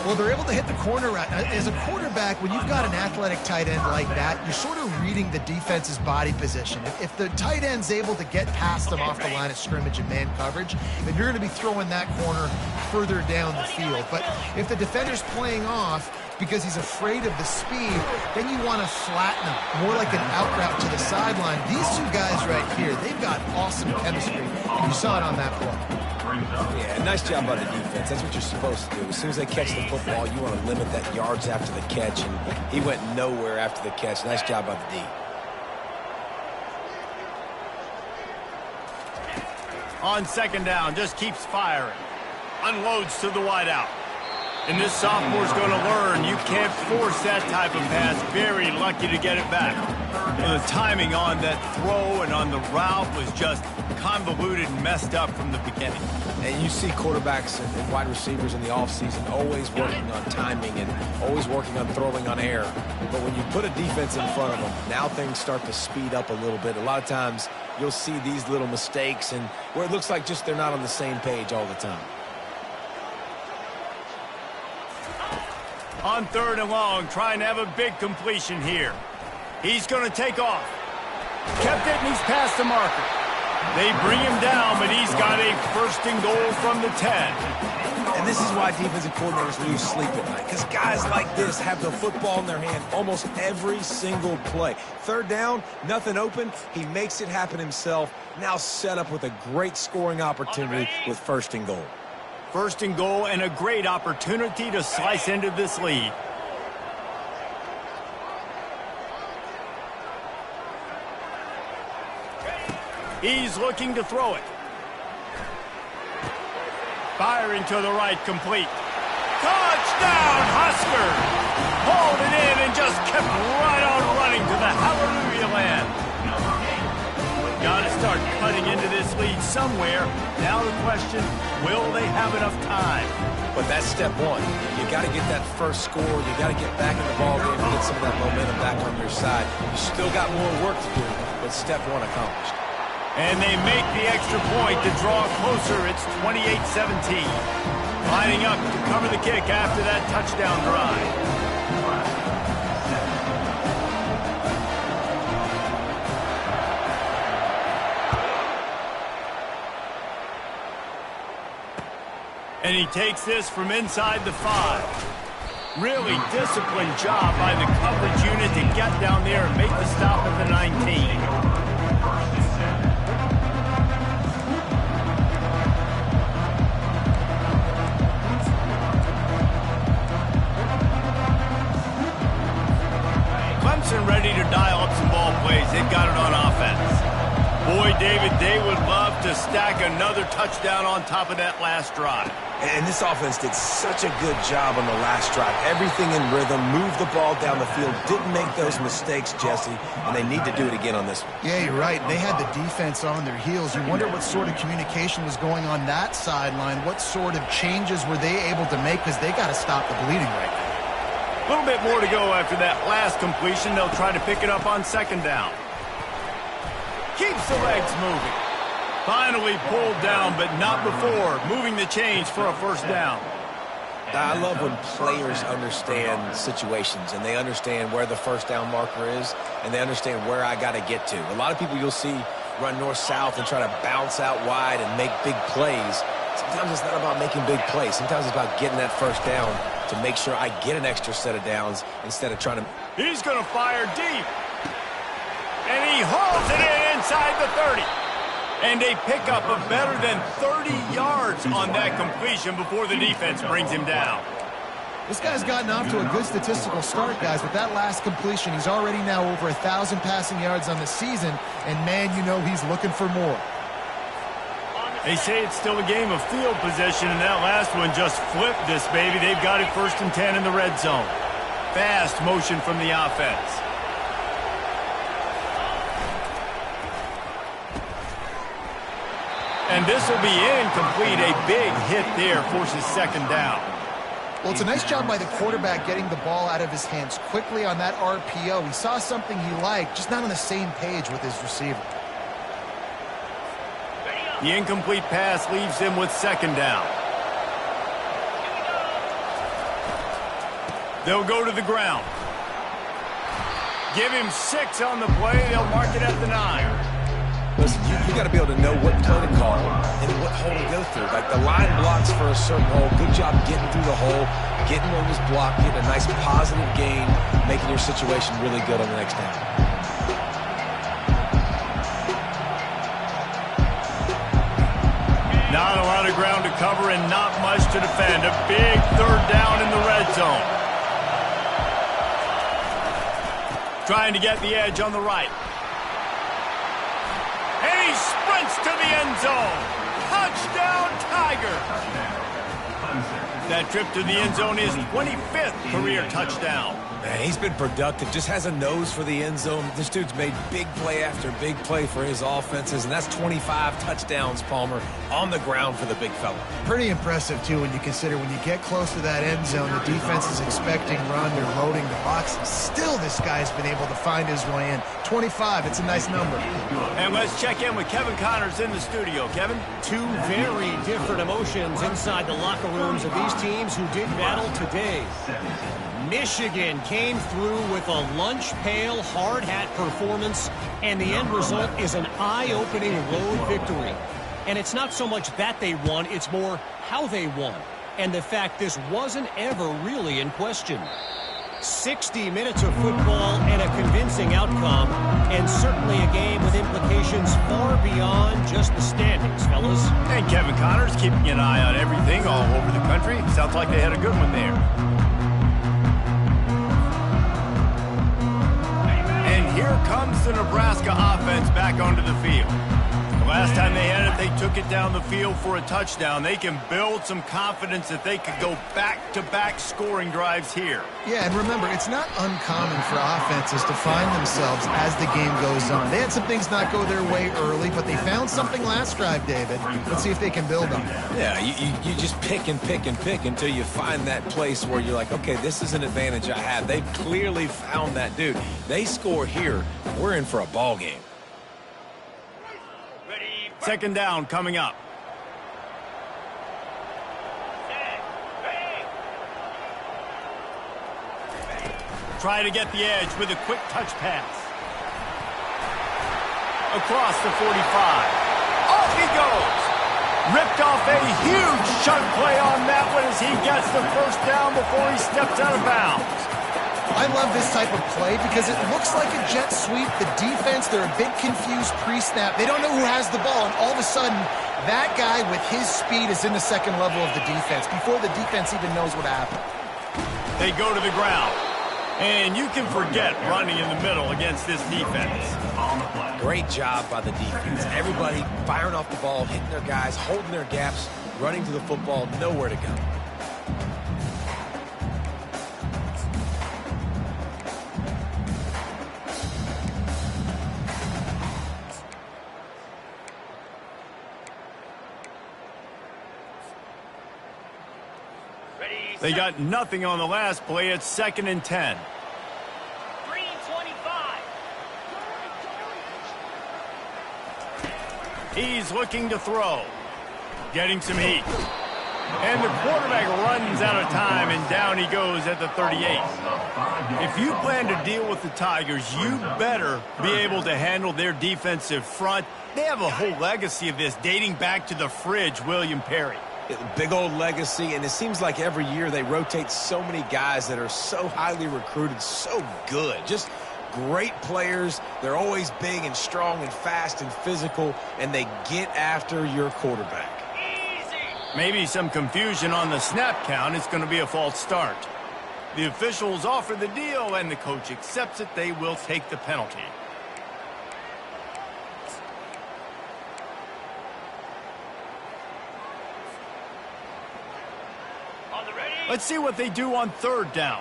Well, they're able to hit the corner route. As a quarterback, when you've got an athletic tight end like that, you're sort of reading the defense's body position. If the tight end's able to get past them off the line of scrimmage and man coverage, then you're going to be throwing that corner further down the field. But if the defender's playing off, because he's afraid of the speed, then you want to flatten him, more like an out route to the sideline. These two guys right here, they've got awesome chemistry, and you saw it on that play. Yeah, nice job by the defense. That's what you're supposed to do. As soon as they catch the football, you want to limit that yards after the catch, and he went nowhere after the catch. Nice job by the D. On second down, just keeps firing. Unloads to the wideout. And this sophomore's going to learn you can't force that type of pass. Very lucky to get it back. And the timing on that throw and on the route was just convoluted and messed up from the beginning. And you see quarterbacks and wide receivers in the offseason always working on timing and always working on throwing on air. But when you put a defense in front of them, now things start to speed up a little bit. A lot of times you'll see these little mistakes and where it looks like just they're not on the same page all the time. On third and long, trying to have a big completion here. He's going to take off. Kept it, and he's past the marker. They bring him down, but he's got a first and goal from the 10. And this is why defensive coordinators lose sleep at night, because guys like this have the football in their hand almost every single play. Third down, nothing open. He makes it happen himself. Now set up with a great scoring opportunity with first and goal. First and goal and a great opportunity to slice into this lead. He's looking to throw it. Firing to the right, complete. Touchdown, Husker! Hauled it in and just kept right on running to the hallelujah land. Got to start cutting into this lead somewhere. Now the question, will they have enough time? But that's step one. You got to get that first score. You got to get back in the ball game and get some of that momentum back on your side. You still got more work to do, but step one accomplished. And they make the extra point to draw closer. It's 28-17. Lining up to cover the kick after that touchdown drive. And he takes this from inside the 5. Really disciplined job by the coverage unit to get down there and make the stop at the 19. Clemson ready to dial up some ball plays. They've got it on offense. Boy, David, they would love to stack another touchdown on top of that last drive. And this offense did such a good job on the last drive. Everything in rhythm, moved the ball down the field, didn't make those mistakes, Jesse, and they need to do it again on this one. Yeah, you're right. They had the defense on their heels. You wonder what sort of communication was going on that sideline. What sort of changes were they able to make, because they got to stop the bleeding right now. A little bit more to go after that last completion. They'll try to pick it up on second down. Keeps the legs moving. Finally pulled down, but not before moving the chains for a first down. I love when players understand situations and they understand where the first down marker is and they understand where I got to get to. A lot of people you'll see run north-south and try to bounce out wide and make big plays. Sometimes it's not about making big plays. Sometimes it's about getting that first down to make sure I get an extra set of downs instead of trying to... He's going to fire deep. And he hauls it in inside the 30. And a pickup of better than 30 yards on that completion before the defense brings him down. This guy's gotten off to a good statistical start, guys. With that last completion, he's already now over 1,000 passing yards on the season. And, man, you know he's looking for more. They say it's still a game of field position, and that last one just flipped this baby. They've got it first and 10 in the red zone. Fast motion from the offense. And this will be incomplete. A big hit there forces second down. Well, it's a nice job by the quarterback getting the ball out of his hands quickly on that RPO. He saw something he liked, just not on the same page with his receiver. The incomplete pass leaves him with second down. They'll go to the ground. Give him 6 on the play. They'll mark it at the 9. Listen, you got to be able to know what play to call and what hole to go through. Like the line blocks for a certain hole. Good job getting through the hole, getting what was blocked, getting a nice positive gain, making your situation really good on the next down. Not a lot of ground to cover and not much to defend. A big third down in the red zone. Trying to get the edge on the right. And he sprints to the end zone. Touchdown, Tiger. That trip to the end zone is 25th career touchdown. Man, he's been productive, just has a nose for the end zone. This dude's made big play after big play for his offenses, and that's 25 touchdowns, Palmer, on the ground for the big fella. Pretty impressive, too, when you consider when you get close to that end zone, the defense is expecting run, they're loading the box. Still, this guy's been able to find his way in. 25, it's a nice number. And let's check in with Kevin Connors in the studio. Kevin? Two very different emotions inside the locker rooms of these teams who did battle today. Michigan came through with a lunch pail hard hat performance, and the end result is an eye-opening road victory. And it's not so much that they won, it's more how they won, and the fact this wasn't ever really in question. 60 minutes of football and a convincing outcome, and certainly a game with implications far beyond just the standings, fellas. And Kevin Connors keeping an eye on everything all over the country. Sounds like they had a good one there. Here comes the Nebraska offense back onto the field. The last time they had it, they took it down the field for a touchdown. They can build some confidence that they could go back-to-back scoring drives here. Yeah, and remember, it's not uncommon for offenses to find themselves as the game goes on. They had some things not go their way early, but they found something last drive, David. Let's see if they can build on it. Yeah, you just pick and pick and pick until you find that place where you're like, okay, this is an advantage I have. They've clearly found that dude. They score here, we're in for a ball game. Second down coming up. Try to get the edge with a quick touch pass. Across the 45. Off he goes. Ripped off a huge chunk play on that one as he gets the first down before he steps out of bounds. I love this type of play because it looks like a jet sweep. The defense, they're a bit confused pre-snap. They don't know who has the ball, and all of a sudden, that guy with his speed is in the second level of the defense before the defense even knows what happened. They go to the ground, and you can forget running in the middle against this defense. Great job by the defense. Everybody firing off the ball, hitting their guys, holding their gaps, running to the football, nowhere to go. They got nothing on the last play. It's 2nd and 10. Green 25. He's looking to throw. Getting some heat. And the quarterback runs out of time, and down he goes at the 38. If you plan to deal with the Tigers, you better be able to handle their defensive front. They have a whole legacy of this dating back to the fridge, William Perry. Big old legacy, and it seems like every year they rotate so many guys that are so highly recruited, so good. Just great players. They're always big and strong and fast and physical, and they get after your quarterback. Maybe some confusion on the snap count. It's going to be a false start. The officials offer the deal, and the coach accepts it. They will take the penalty. Let's see what they do on 3rd down.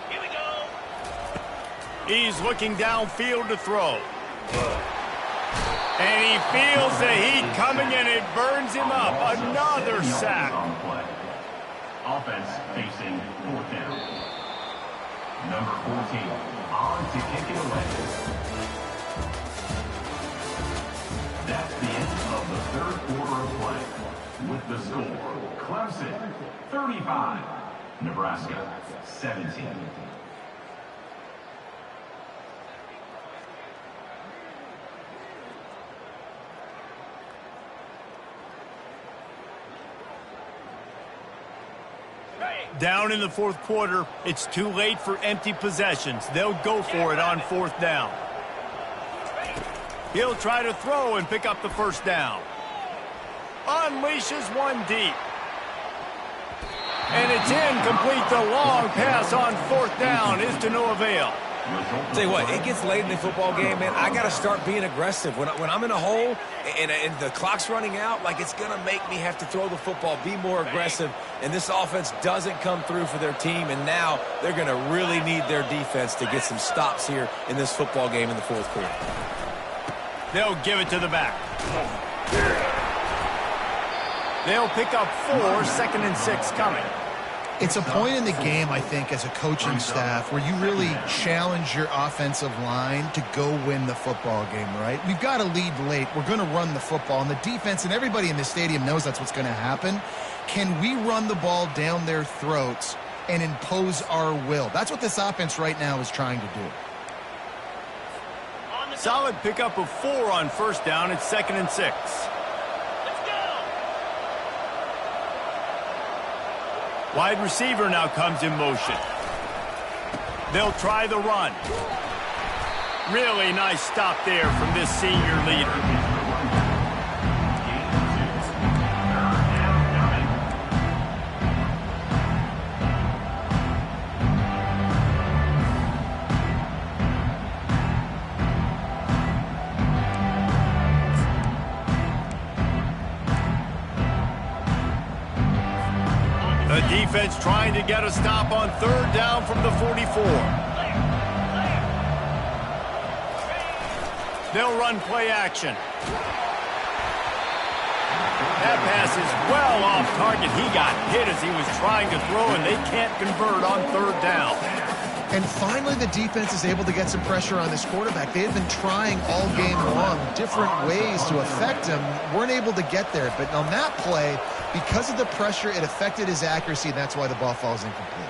Here we go. He's looking downfield to throw. And he feels the heat coming, and it burns him up. Another sack. Offense facing 4th down. Number 14 on to kick it away. That's the end of the 3rd quarter of play. With the score, Clemson 35, Nebraska 17. Down in the fourth quarter, it's too late for empty possessions. They'll go for it on fourth down. He'll try to throw and pick up the first down. Unleashes one deep. And it's incomplete. The long pass on fourth down is to no avail. Tell you what, it gets late in the football game, man. I got to start being aggressive. When I'm in a hole and the clock's running out, like, it's going to make me have to throw the football, be more aggressive. And this offense doesn't come through for their team, and now they're going to really need their defense to get some stops here in this football game in the fourth quarter. They'll give it to the back. They'll pick up 4, 2nd and 6 coming. It's a point in the game, I think, as a coaching staff where you really challenge your offensive line to go win the football game, right? We've got to lead late. We're going to run the football. And the defense and everybody in the stadium knows that's what's going to happen. Can we run the ball down their throats and impose our will? That's what this offense right now is trying to do. Solid pickup of 4 on first down. It's 2nd and 6. Wide receiver now comes in motion. They'll try the run. Really nice stop there from this senior leader. The defense trying to get a stop on third down from the 44. They'll run play action. That pass is well off target. He got hit as he was trying to throw, and they can't convert on third down. And finally, the defense is able to get some pressure on this quarterback. They had been trying all game long different ways to affect him. Weren't able to get there. But on that play, because of the pressure, it affected his accuracy, and that's why the ball falls incomplete.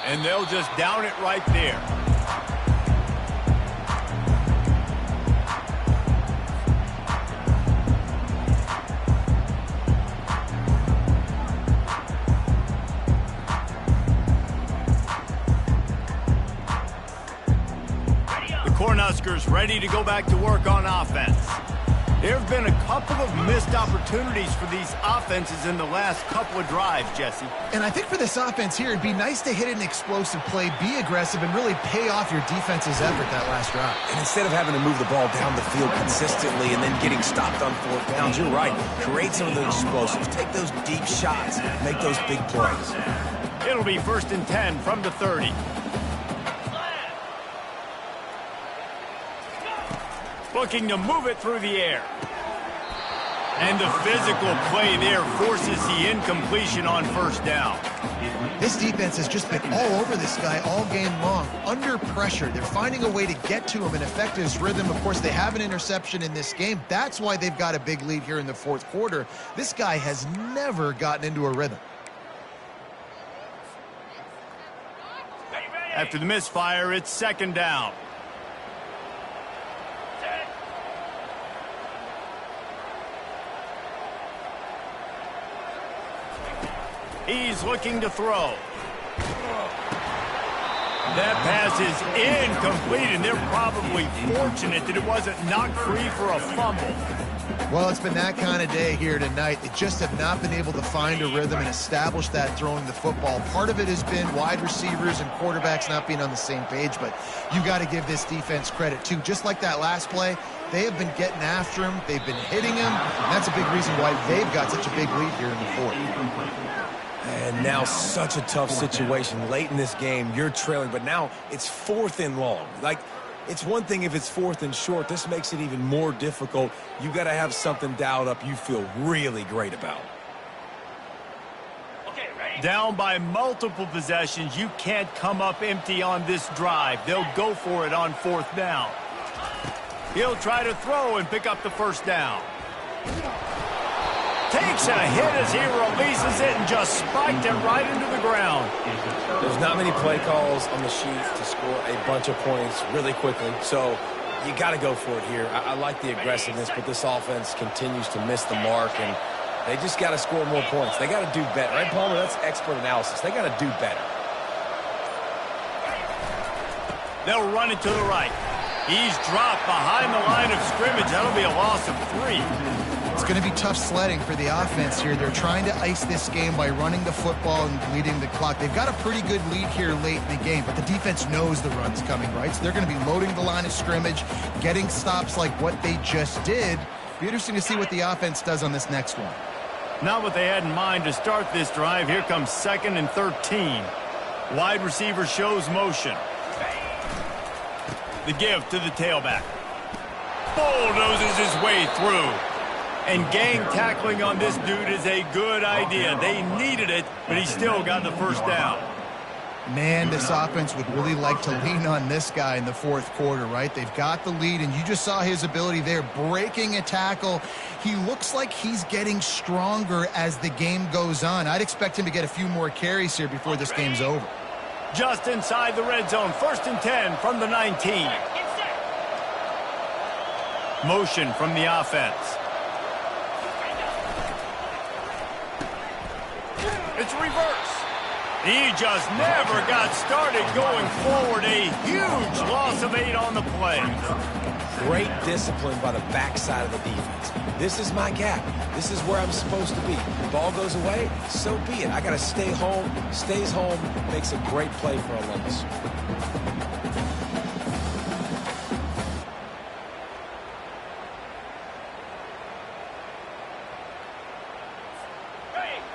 And they'll just down it right there. Cornhuskers ready to go back to work on offense. There have been a couple of missed opportunities for these offenses in the last couple of drives, Jesse. And I think for this offense here, it'd be nice to hit an explosive play, be aggressive, and really pay off your defense's effort that last drive. And instead of having to move the ball down the field consistently and then getting stopped on fourth downs, you're right. Create some of those explosives. Take those deep shots. Make those big plays. It'll be 1st and 10 from the 30. Looking to move it through the air. And the physical play there forces the incompletion on first down. This defense has just been all over this guy all game long. Under pressure. They're finding a way to get to him and affect his rhythm. Of course, they have an interception in this game. That's why they've got a big lead here in the fourth quarter. This guy has never gotten into a rhythm. After the misfire, it's 2nd down. He's looking to throw. That pass is incomplete, and they're probably fortunate that it wasn't knocked free for a fumble. Well, it's been that kind of day here tonight. They just have not been able to find a rhythm and establish that throwing the football. Part of it has been wide receivers and quarterbacks not being on the same page, but you got to give this defense credit, too. Just like that last play, they have been getting after him. They've been hitting him, and that's a big reason why they've got such a big lead here in the fourth. And now such a tough situation. Late in this game, you're trailing, but now it's 4th and long. Like, it's one thing if it's 4th and short. This makes it even more difficult. You got to have something dialed up you feel really great about. Okay, ready? Down by multiple possessions, you can't come up empty on this drive. They'll go for it on 4th down. He'll try to throw and pick up the first down. Takes a hit as he releases it and just spiked it right into the ground. There's not many play calls on the sheet to score a bunch of points really quickly, so you got to go for it here. I like the aggressiveness, but this offense continues to miss the mark, and They just got to score more points. They got to do better. Right, Palmer? That's expert analysis. They got to do better. They'll run it to the right. He's dropped behind the line of scrimmage. That'll be a loss of 3. It's going to be tough sledding for the offense here. They're trying to ice this game by running the football and leading the clock. They've got a pretty good lead here late in the game, but the defense knows the run's coming, right? So they're going to be loading the line of scrimmage, getting stops like what they just did. Be interesting to see what the offense does on this next one. Not what they had in mind to start this drive. Here comes 2nd and 13. Wide receiver shows motion. The give to the tailback. Bulldozes his way through. And gang tackling on this dude is a good idea. They needed it, but he still got the first down. Man, this offense would really like to lean on this guy in the fourth quarter, right? They've got the lead, and you just saw his ability there, breaking a tackle. He looks like he's getting stronger as the game goes on. I'd expect him to get a few more carries here before this game's over. Just inside the red zone, 1st and 10 from the 19. Motion from the offense. It's reverse. He just never got started going forward. A huge loss of 8 on the play. Great discipline by the backside of the defense. This is my gap. This is where I'm supposed to be. The ball goes away, so be it. I got to stay home. Stays home, makes a great play for Olympus.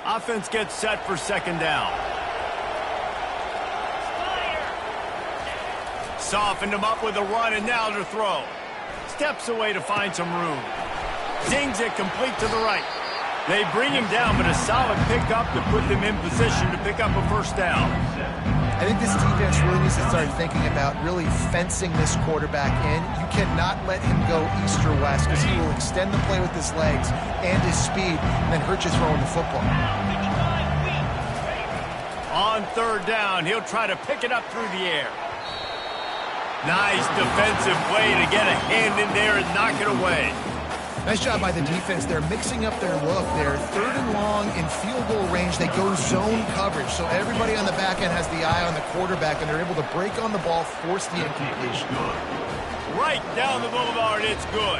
Offense gets set for 2nd down. Softened him up with a run, and now to throw. Steps away to find some room. Zings it complete to the right. They bring him down, but a solid pickup to put them in position to pick up a 1st down. I think this defense really needs to start thinking about really fencing this quarterback in. You cannot let him go east or west because he will extend the play with his legs and his speed and then hurt you throwing the football. On 3rd down, he'll try to pick it up through the air. Nice defensive play to get a hand in there and knock it away. Nice job by the defense. They're mixing up their look. They're 3rd and long in field goal range. They go zone coverage. So everybody on the back end has the eye on the quarterback, and they're able to break on the ball, force the incompletion. Right down the boulevard, it's good.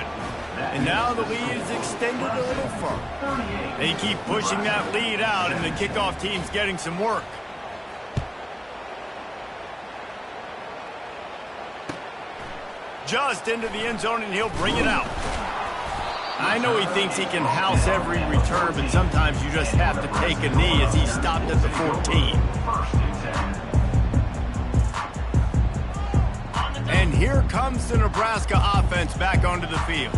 And now the lead is extended a little further. They keep pushing that lead out, and the kickoff team's getting some work. Just into the end zone, and he'll bring it out. I know he thinks he can house every return, but sometimes you just have to take a knee as he stopped at the 14. And here comes the Nebraska offense back onto the field.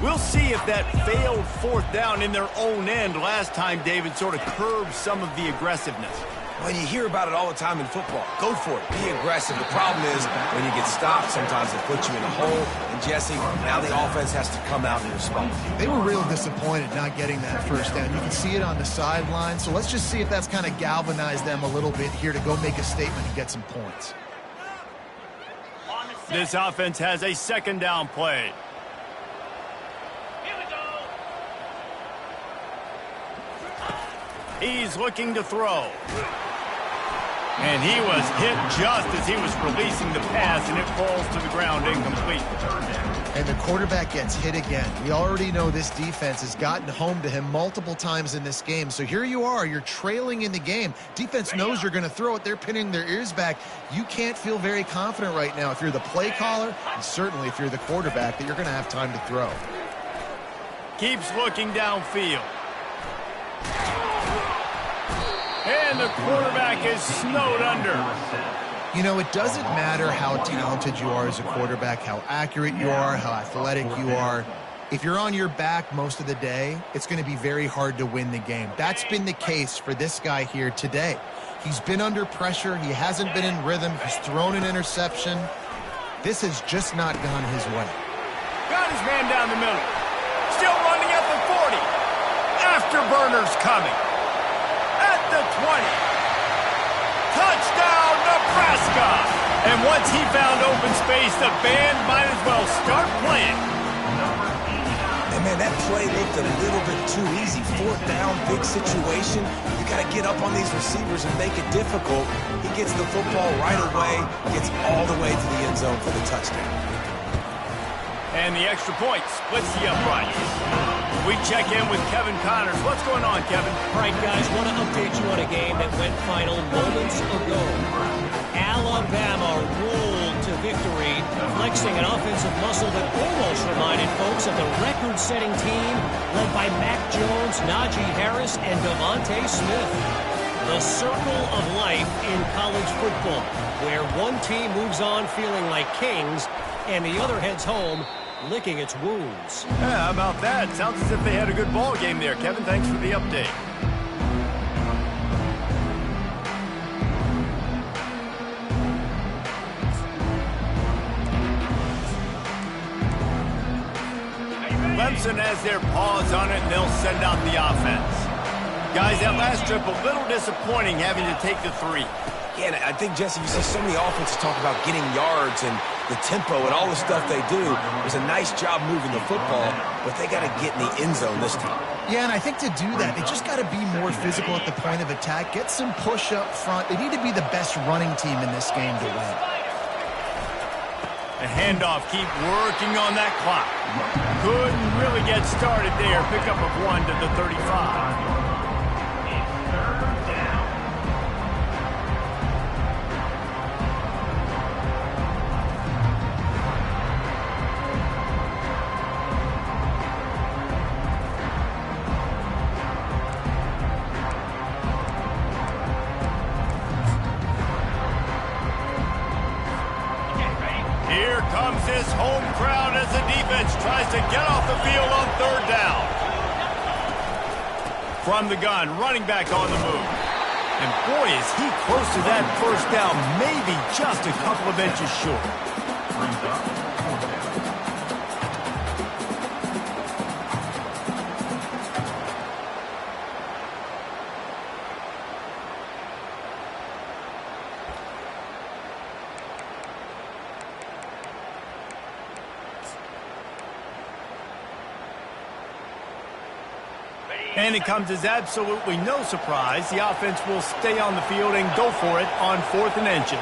We'll see if that failed 4th down in their own end last time, David, sort of curbed some of the aggressiveness. Well, you hear about it all the time in football. Go for it. Be aggressive. The problem is when you get stopped, sometimes it puts you in a hole. And, Jesse, now the offense has to come out and respond. They were real disappointed not getting that 1st down. You can see it on the sideline. So let's just see if that's kind of galvanized them a little bit here to go make a statement and get some points. This offense has a 2nd down play. Here we go. He's looking to throw. And he was hit just as he was releasing the pass, and it falls to the ground incomplete. And the quarterback gets hit again. We already know this defense has gotten home to him multiple times in this game. So here you are, you're trailing in the game. Defense knows you're going to throw it. They're pinning their ears back. You can't feel very confident right now if you're the play caller, and certainly if you're the quarterback, that you're going to have time to throw. Keeps looking downfield. And the quarterback is snowed under. You know, it doesn't matter how talented you are as a quarterback, how accurate you are, how athletic you are. If you're on your back most of the day, it's going to be very hard to win the game. That's been the case for this guy here today. He's been under pressure. He hasn't been in rhythm. He's thrown an interception. This has just not gone his way. Got his man down the middle. Still running at the 40. Afterburners coming. At the 20. Touchdown, Nebraska! And once he found open space, the band might as well start playing. And man, that play looked a little bit too easy. 4th down, big situation. You got to get up on these receivers and make it difficult. He gets the football right away, gets all the way to the end zone for the touchdown. And the extra point splits the uprights. We check in with Kevin Connors. What's going on, Kevin? All right, guys, want to update you on a game that went final moments ago. Alabama rolled to victory, flexing an offensive muscle that almost reminded folks of the record-setting team led by Mac Jones, Najee Harris, and Devontae Smith. The circle of life in college football, where one team moves on feeling like kings and the other heads home licking its wounds. Yeah, how about that? Sounds as if they had a good ball game there. Kevin, thanks for the update. Clemson has their paws on it, and they'll send out the offense. Guys, that last trip, a little disappointing having to take the 3. Yeah, and I think, Jesse, you see so many offenses talk about getting yards and the tempo and all the stuff they do. It was a nice job moving the football, but they got to get in the end zone this time. Yeah, and I think to do that, they just got to be more physical at the point of attack, get some push up front. They need to be the best running team in this game to win. The handoff, keep working on that clock. Couldn't really get started there. Pickup of 1 to the 35. Here comes this home crowd as the defense tries to get off the field on 3rd down. From the gun, running back on the move. And boy, is he close to that 1st down, maybe just a couple of inches short. And it comes as absolutely no surprise. The offense will stay on the field and go for it on 4th and inches.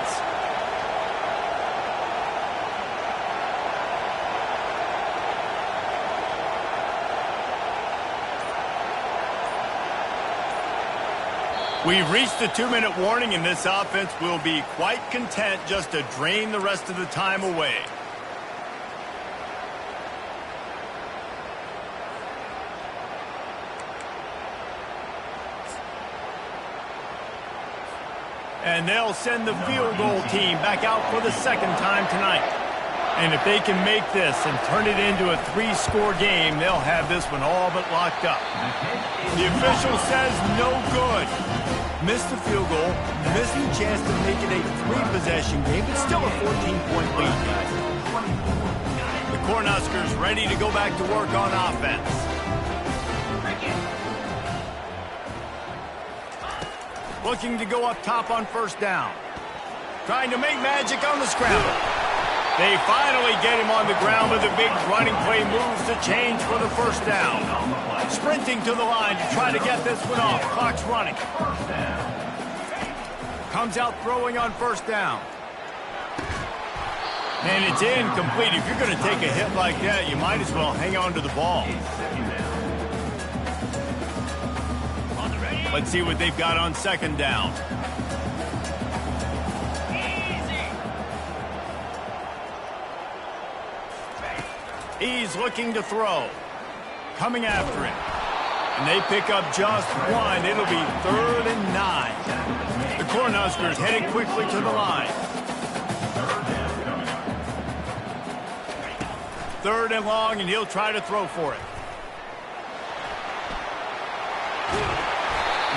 We've reached the 2-minute warning, and this offense will be quite content just to drain the rest of the time away. And they'll send the field goal team back out for the 2nd time tonight. And if they can make this and turn it into a 3-score game, they'll have this one all but locked up. The official says no good. Missed the field goal, missed the chance to make it a 3-possession game, but still a 14-point lead. The Cornhuskers ready to go back to work on offense. Looking to go up top on 1st down. Trying to make magic on the scramble. They finally get him on the ground with a big running play, moves the change for the 1st down. Sprinting to the line to try to get this one off. Clock's running. Comes out throwing on 1st down. And it's incomplete. If you're going to take a hit like that, you might as well hang on to the ball. Let's see what they've got on 2nd down. He's looking to throw. Coming after him. And they pick up just 1. It'll be 3rd and 9. The Cornhuskers heading quickly to the line. 3rd and long, and he'll try to throw for it.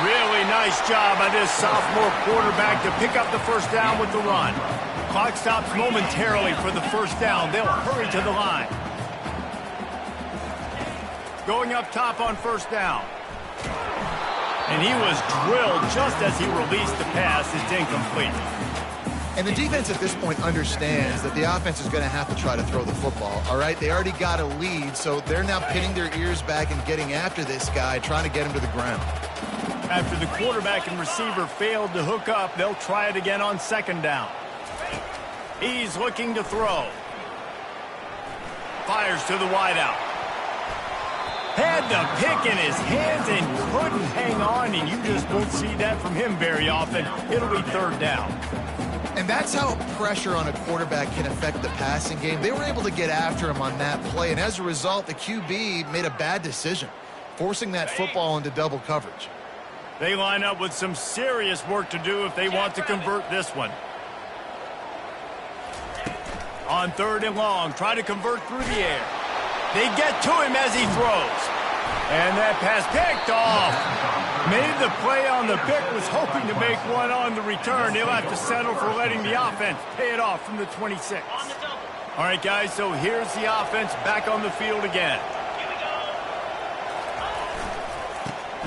Really nice job by this sophomore quarterback to pick up the 1st down with the run. Clock stops momentarily for the 1st down. They'll hurry to the line. Going up top on 1st down. And he was drilled just as he released the pass. It's incomplete. And the defense at this point understands that the offense is going to have to try to throw the football, all right? They already got a lead, so they're now pinning their ears back and getting after this guy, trying to get him to the ground. After the quarterback and receiver failed to hook up, they'll try it again on second down. He's looking to throw. Fires to the wideout. Had the pick in his hands and couldn't hang on, and you just won't see that from him very often. It'll be third down. And that's how pressure on a quarterback can affect the passing game. They were able to get after him on that play, and as a result, the QB made a bad decision, forcing that football into double coverage. They line up with some serious work to do if they want to convert this one. On third and long, try to convert through the air. They get to him as he throws. And that pass picked off. Made the play on the pick, was hoping to make one on the return. He'll have to settle for letting the offense pay it off from the 26. All right, guys, so here's the offense back on the field again.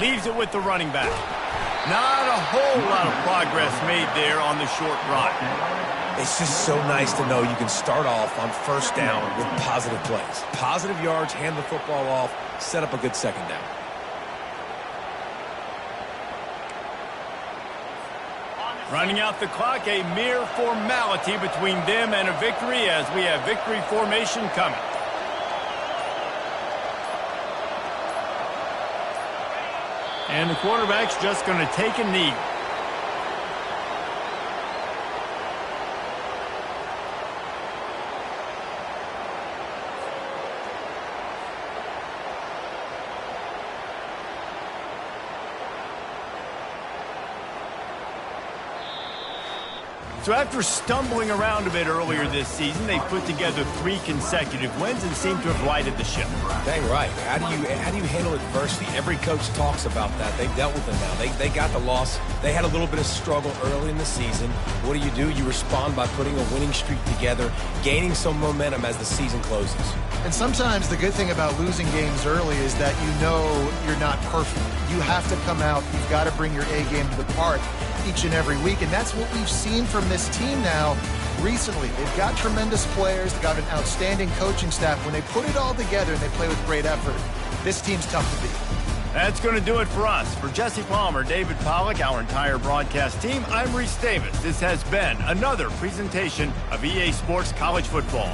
Leaves it with the running back. Not a whole lot of progress made there on the short run. It's just so nice to know you can start off on first down with positive plays. Positive yards, hand the football off, set up a good second down. Running out the clock, a mere formality between them and a victory as we have victory formation coming. And the quarterback's just going to take a knee. So after stumbling around a bit earlier this season, they put together 3 consecutive wins and seem to have righted the ship. Dang right. How do you handle adversity? Every coach talks about that. They've dealt with it now. They got the loss. They had a little bit of struggle early in the season. What do? You respond by putting a winning streak together, gaining some momentum as the season closes. And sometimes the good thing about losing games early is that you know you're not perfect. You have to come out. You've got to bring your A game to the park each and every week, and that's what we've seen from this team now recently. They've got tremendous players. They've got an outstanding coaching staff. When they put it all together and they play with great effort, this team's tough to beat. That's going to do it for us. For Jesse Palmer, David Pollack, our entire broadcast team, I'm Reese Davis. This has been another presentation of EA Sports College Football.